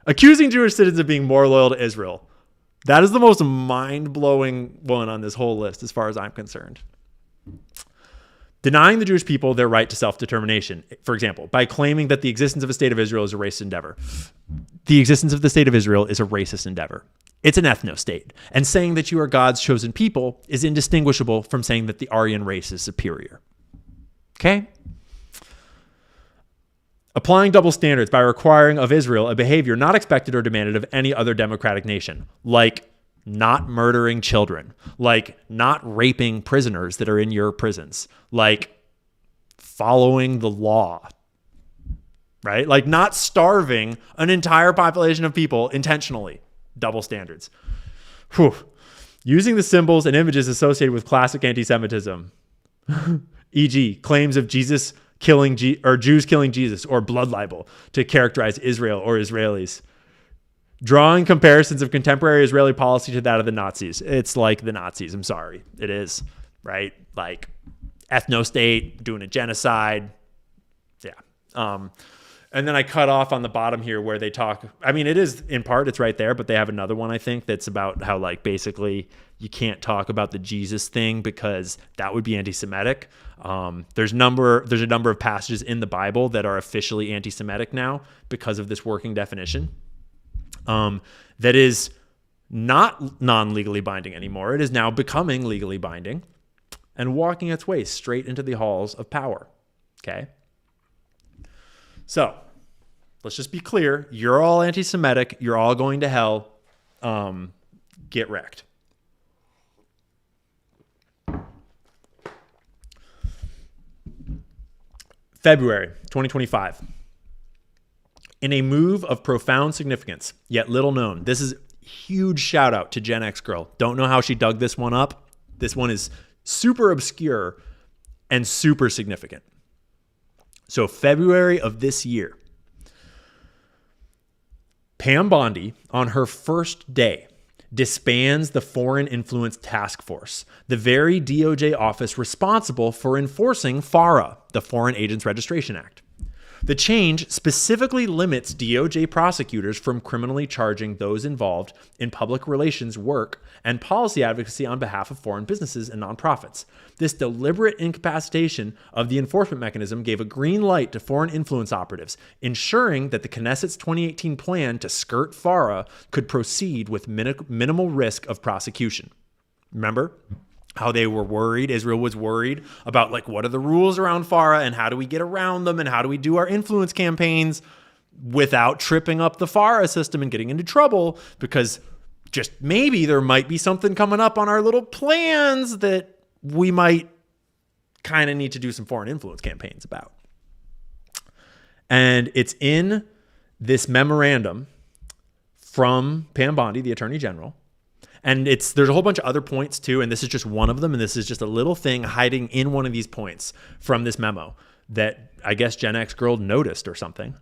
accusing Jewish citizens of being more loyal to Israel That is the most mind-blowing one on this whole list as far as I'm concerned. Denying the Jewish people their right to self-determination, for example, by claiming that the existence of a state of Israel is a racist endeavor. The existence of the state of Israel is a racist endeavor. It's an ethno-state. And saying that you are God's chosen people is indistinguishable from saying that the Aryan race is superior. Okay? Applying double standards by requiring of Israel a behavior not expected or demanded of any other democratic nation, like not murdering children, like not raping prisoners that are in your prisons, like following the law, right? Like not starving an entire population of people intentionally. Double standards. Whew. Using the symbols and images associated with classic anti-Semitism, e.g., claims of Jesus killing or Jews killing Jesus or blood libel to characterize Israel or Israelis. Drawing comparisons of contemporary Israeli policy to that of the Nazis. It's like the Nazis. I'm sorry. It is, right? Like ethno-state, doing a genocide. Yeah. And then I cut off on the bottom here where they talk. I mean, it is in part, it's right there, but they have another one, I think, that's about how like basically you can't talk about the Jesus thing because that would be anti-Semitic. There's a number of passages in the Bible that are officially anti-Semitic now because of this working definition. That is not non-legally binding anymore. It is now becoming legally binding and walking its way straight into the halls of power. Okay? So, let's just be clear. You're all anti-Semitic. You're all going to hell. Get wrecked. February 2025. In a move of profound significance, yet little known. This is a huge shout out to Gen X Girl. Don't know how she dug this one up. This one is super obscure and super significant. So February of this year, Pam Bondi, on her first day, disbands the Foreign Influence Task Force, the very DOJ office responsible for enforcing FARA, the Foreign Agents Registration Act. The change specifically limits DOJ prosecutors from criminally charging those involved in public relations work and policy advocacy on behalf of foreign businesses and nonprofits. This deliberate incapacitation of the enforcement mechanism gave a green light to foreign influence operatives, ensuring that the Knesset's 2018 plan to skirt FARA could proceed with minimal risk of prosecution. Remember how they were worried, Israel was worried about like what are the rules around FARA and how do we get around them and how do we do our influence campaigns without tripping up the FARA system and getting into trouble, because just maybe there might be something coming up on our little plans that we might kind of need to do some foreign influence campaigns about. And it's in this memorandum from Pam Bondi, the Attorney General. And there's a whole bunch of other points too, and this is just one of them, and this is just a little thing hiding in one of these points from this memo that I guess Gen X Girl noticed or something.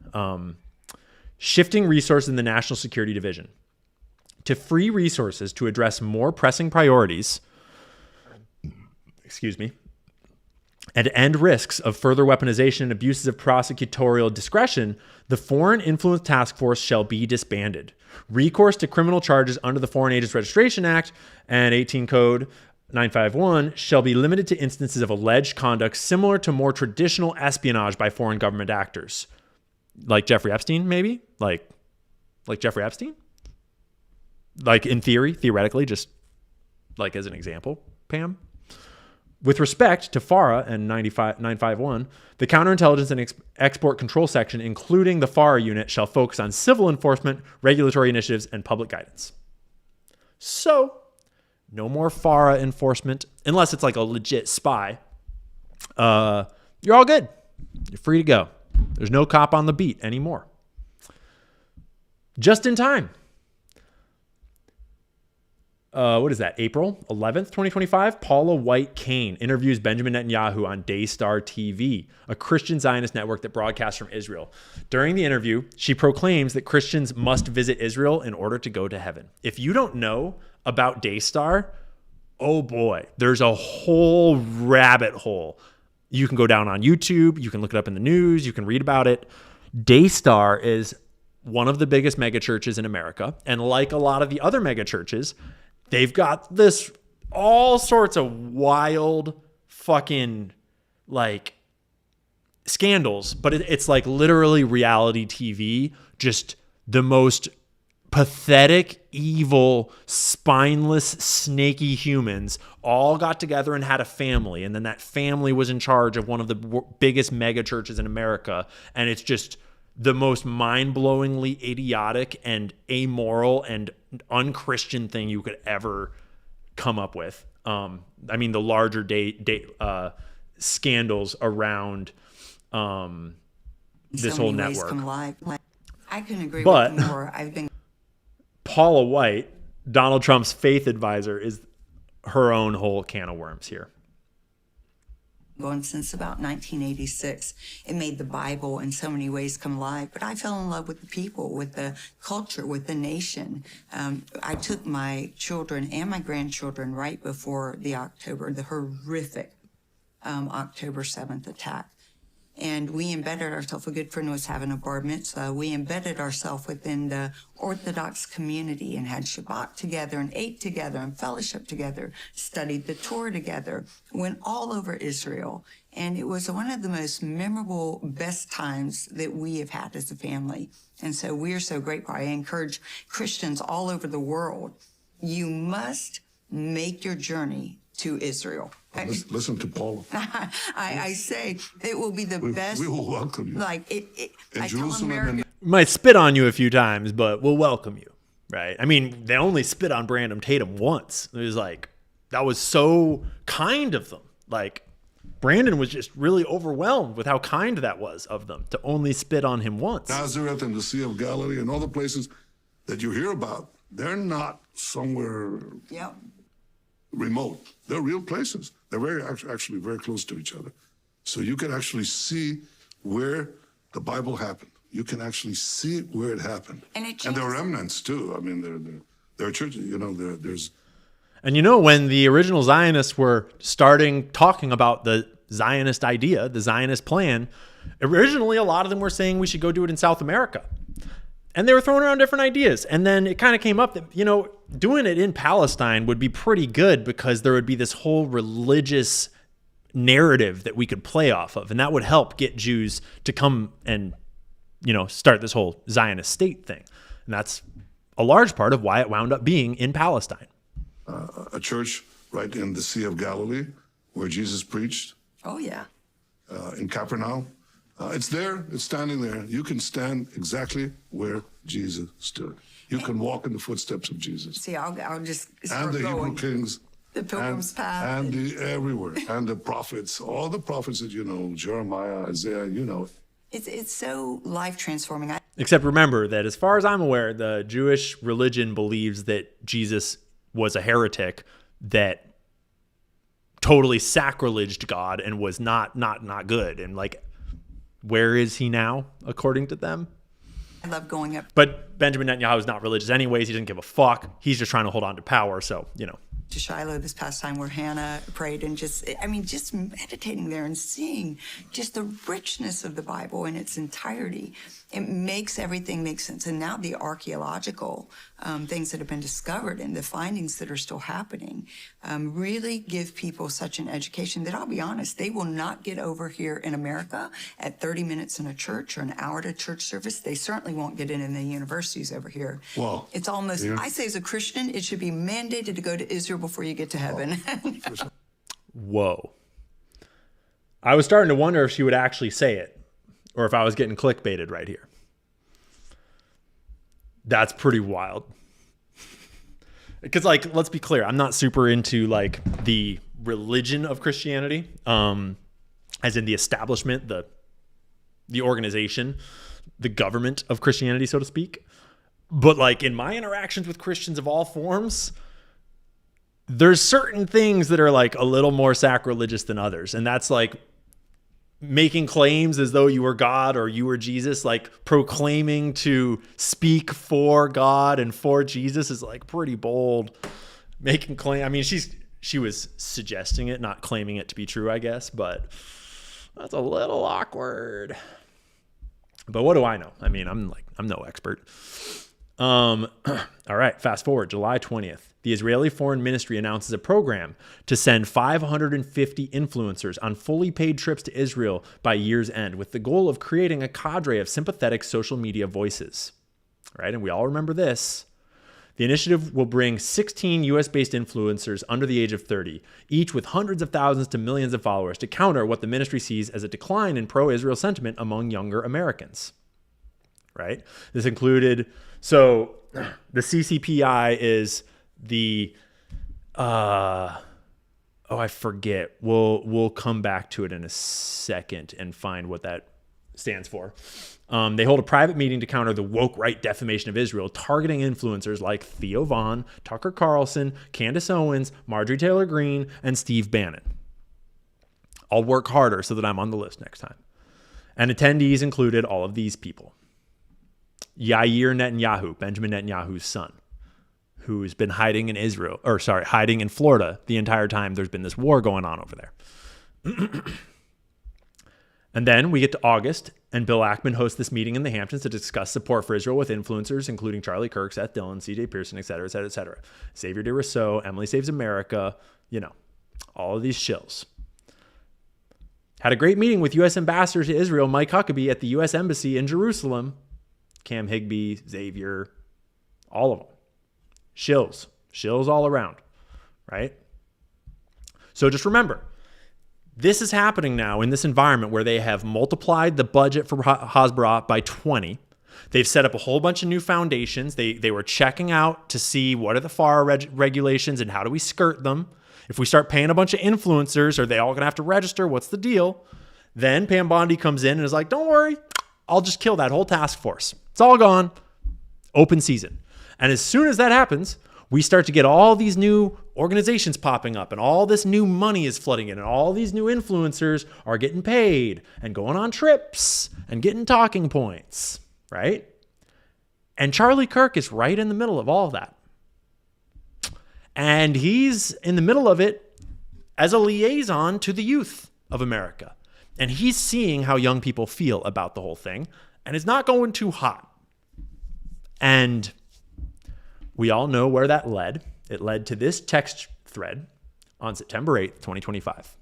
Shifting resources in the National Security Division to free resources to address more pressing priorities, and end risks of further weaponization and abuses of prosecutorial discretion, the Foreign Influence Task Force shall be disbanded. Recourse to criminal charges under the Foreign Agents Registration Act and 18 Code 951 shall be limited to instances of alleged conduct similar to more traditional espionage by foreign government actors. Like Jeffrey Epstein, maybe? Like Jeffrey Epstein? Like in theoretically, just like as an example, Pam? With respect to FARA and 951, the Counterintelligence and Export Control Section, including the FARA unit, shall focus on civil enforcement, regulatory initiatives, and public guidance. So, no more FARA enforcement, unless it's like a legit spy. You're all good. You're free to go. There's no cop on the beat anymore. Just in time. What is that? April 11th, 2025. Paula White Kane interviews Benjamin Netanyahu on Daystar TV, a Christian Zionist network that broadcasts from Israel. During the interview, she proclaims that Christians must visit Israel in order to go to heaven. If you don't know about Daystar, oh boy, there's a whole rabbit hole. You can go down on YouTube. You can look it up in the news. You can read about it. Daystar is one of the biggest mega churches in America. And like a lot of the other mega churches, they've got this all sorts of wild fucking like scandals, but it's like literally reality TV, just the most pathetic, evil, spineless, snaky humans all got together and had a family. And then that family was in charge of one of the biggest mega churches in America. And it's just the most mind-blowingly idiotic and amoral and unchristian thing you could ever come up with. I mean, the larger scandals around this whole network. I can agree But with you more. I've been Paula White, Donald Trump's faith advisor, is her own whole can of worms here. going since about 1986. It made the Bible in so many ways come alive, but I fell in love with the people, with the culture, with the nation. I took my children and my grandchildren right before the horrific October 7th attack. And we embedded ourselves, a good friend was having a bar mitzvah, we embedded ourselves within the Orthodox community and had Shabbat together and ate together and fellowship together, studied the Torah together, went all over Israel. And it was one of the most memorable, best times that we have had as a family. And so we are so grateful. I encourage Christians all over the world, you must make your journey to Israel. Listen to Paula. I say it will be the best. We will welcome you. Like I tell Jerusalem America, Might spit on you a few times, but we'll welcome you, right? I mean, they only spit on Brandon Tatum once. It was like, that was so kind of them. Like, Brandon was just really overwhelmed with how kind that was of them to only spit on him once. Nazareth and the Sea of Galilee and all the places that you hear about, they're not somewhere remote. They're real places. They're actually very close to each other. So you can actually see where the Bible happened. You can actually see where it happened. And there are remnants too. I mean, there are churches, there's... And when the original Zionists were talking about the Zionist idea, the Zionist plan, originally a lot of them were saying we should go do it in South America. And they were throwing around different ideas. And then it kind of came up that, doing it in Palestine would be pretty good because there would be this whole religious narrative that we could play off of. And that would help get Jews to come and, start this whole Zionist state thing. And that's a large part of why it wound up being in Palestine. A church right in the Sea of Galilee where Jesus preached. Oh, yeah. In Capernaum. It's there. It's standing there. You can stand exactly where Jesus stood. You can walk in the footsteps of Jesus. See, I'll just and the going. Hebrew kings. The Pilgrim's Path. And everywhere. And the prophets. All the prophets that Jeremiah, Isaiah, It's so life transforming. Except remember that as far as I'm aware, the Jewish religion believes that Jesus was a heretic that totally sacrileged God and was not good. And where is he now, according to them? I love going up. But Benjamin Netanyahu is not religious anyways. He doesn't give a fuck. He's just trying to hold on to power. So, to Shiloh this past time where Hannah prayed and just meditating there and seeing just the richness of the Bible in its entirety. It makes everything make sense. And now the archaeological things that have been discovered and the findings that are still happening really give people such an education that I'll be honest, they will not get over here in America at 30 minutes in a church or an hour to church service. They certainly won't get in the universities over here. Well, it's almost, I say as a Christian, it should be mandated to go to Israel before you get to heaven. Whoa. I was starting to wonder if she would actually say it or if I was getting clickbaited right here. That's pretty wild. Because let's be clear, I'm not super into the religion of Christianity, as in the establishment, the organization, the government of Christianity, so to speak. But in my interactions with Christians of all forms, there's certain things that are a little more sacrilegious than others. And that's making claims as though you were God or you were Jesus, proclaiming to speak for God and for Jesus is pretty bold. Making claim. I mean, she was suggesting it, not claiming it to be true, I guess, but that's a little awkward. But what do I know? I mean, I'm no expert. All right, fast forward, July 20th. The Israeli Foreign Ministry announces a program to send 550 influencers on fully paid trips to Israel by year's end, with the goal of creating a cadre of sympathetic social media voices. Right? And we all remember this. The initiative will bring 16 US-based influencers under the age of 30, each with hundreds of thousands to millions of followers, to counter what the ministry sees as a decline in pro-Israel sentiment among younger Americans. Right? This included, so the CCPI is the, I forget. We'll come back to it in a second and find what that stands for. They hold a private meeting to counter the woke right defamation of Israel, targeting influencers like Theo Vaughn, Tucker Carlson, Candace Owens, Marjorie Taylor Greene, and Steve Bannon. I'll work harder so that I'm on the list next time. And attendees included all of these people. Yair Netanyahu, Benjamin Netanyahu's son, who's been hiding in Florida the entire time there's been this war going on over there. And then we get to August, and Bill Ackman hosts this meeting in the Hamptons to discuss support for Israel with influencers, including Charlie Kirk, Seth Dillon, CJ Pearson, et cetera, et cetera, et cetera. Xavier de Rousseau, Emily Saves America, all of these shills. Had a great meeting with U.S. Ambassador to Israel, Mike Huckabee, at the U.S. Embassy in Jerusalem. Cam Higbee, Xavier, all of them. Shills all around, right? So just remember, this is happening now in this environment where they have multiplied the budget for Hasbara by 20. They've set up a whole bunch of new foundations. They were checking out to see what are the FARA regulations and how do we skirt them. If we start paying a bunch of influencers, are they all going to have to register? What's the deal? Then Pam Bondi comes in and is like, don't worry, I'll just kill that whole task force. It's all gone. Open season. And as soon as that happens, we start to get all these new organizations popping up and all this new money is flooding in and all these new influencers are getting paid and going on trips and getting talking points, right? And Charlie Kirk is right in the middle of all of that. And he's in the middle of it as a liaison to the youth of America. And he's seeing how young people feel about the whole thing. And it's not going too hot. And we all know where that led. It led to this text thread on September 8th, 2025.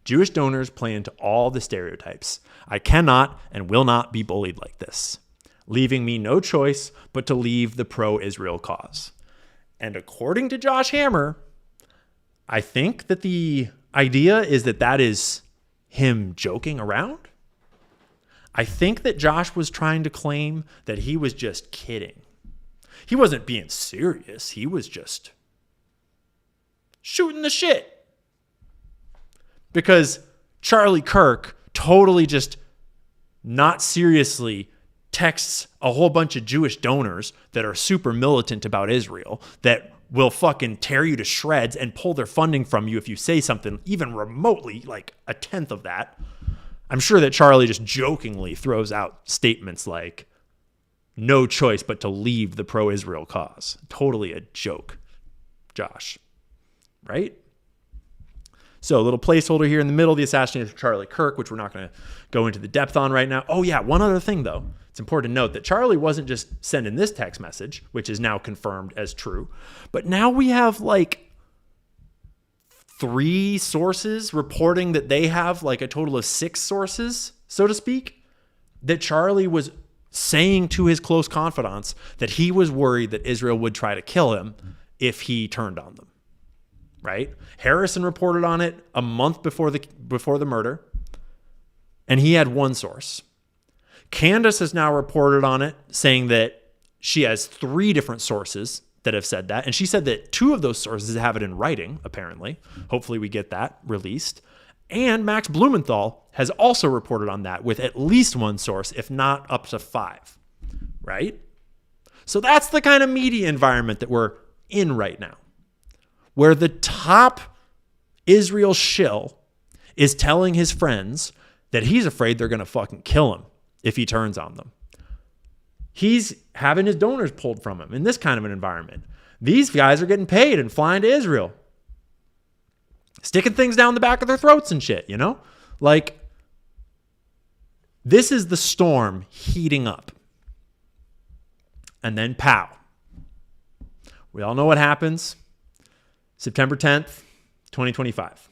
Jewish donors play into all the stereotypes. I cannot and will not be bullied like this, leaving me no choice but to leave the pro-Israel cause. And according to Josh Hammer, I think that the idea is that is him joking around. I think that Josh was trying to claim that he was just kidding. He wasn't being serious. He was just shooting the shit. Because Charlie Kirk totally just not seriously texts a whole bunch of Jewish donors that are super militant about Israel that will fucking tear you to shreds and pull their funding from you if you say something even remotely like a tenth of that. I'm sure that Charlie just jokingly throws out statements like, no choice but to leave the pro-Israel cause. Totally a joke, Josh. Right? So a little placeholder here in the middle, the assassination of Charlie Kirk, which we're not going to go into the depth on right now. Oh yeah, one other thing though. It's important to note that Charlie wasn't just sending this text message, which is now confirmed as true, but now we have like 3 sources reporting that they have like a total of 6 sources, so to speak, that Charlie was saying to his close confidants that he was worried that Israel would try to kill him if he turned on them. Right? Harrison reported on it a month before the murder, and he had one source. Candace has now reported on it, saying that she has 3 different sources that have said that, and she said that 2 of those sources have it in writing, apparently. Hopefully we get that released. And Max Blumenthal has also reported on that with at least 1 source, if not up to 5, right? So that's the kind of media environment that we're in right now, where the top Israel shill is telling his friends that he's afraid they're going to fucking kill him if he turns on them. He's having his donors pulled from him in this kind of an environment. These guys are getting paid and flying to Israel, sticking things down the back of their throats and shit, you know? Like, This is the storm heating up. And then pow. We all know what happens. September 10th, 2025.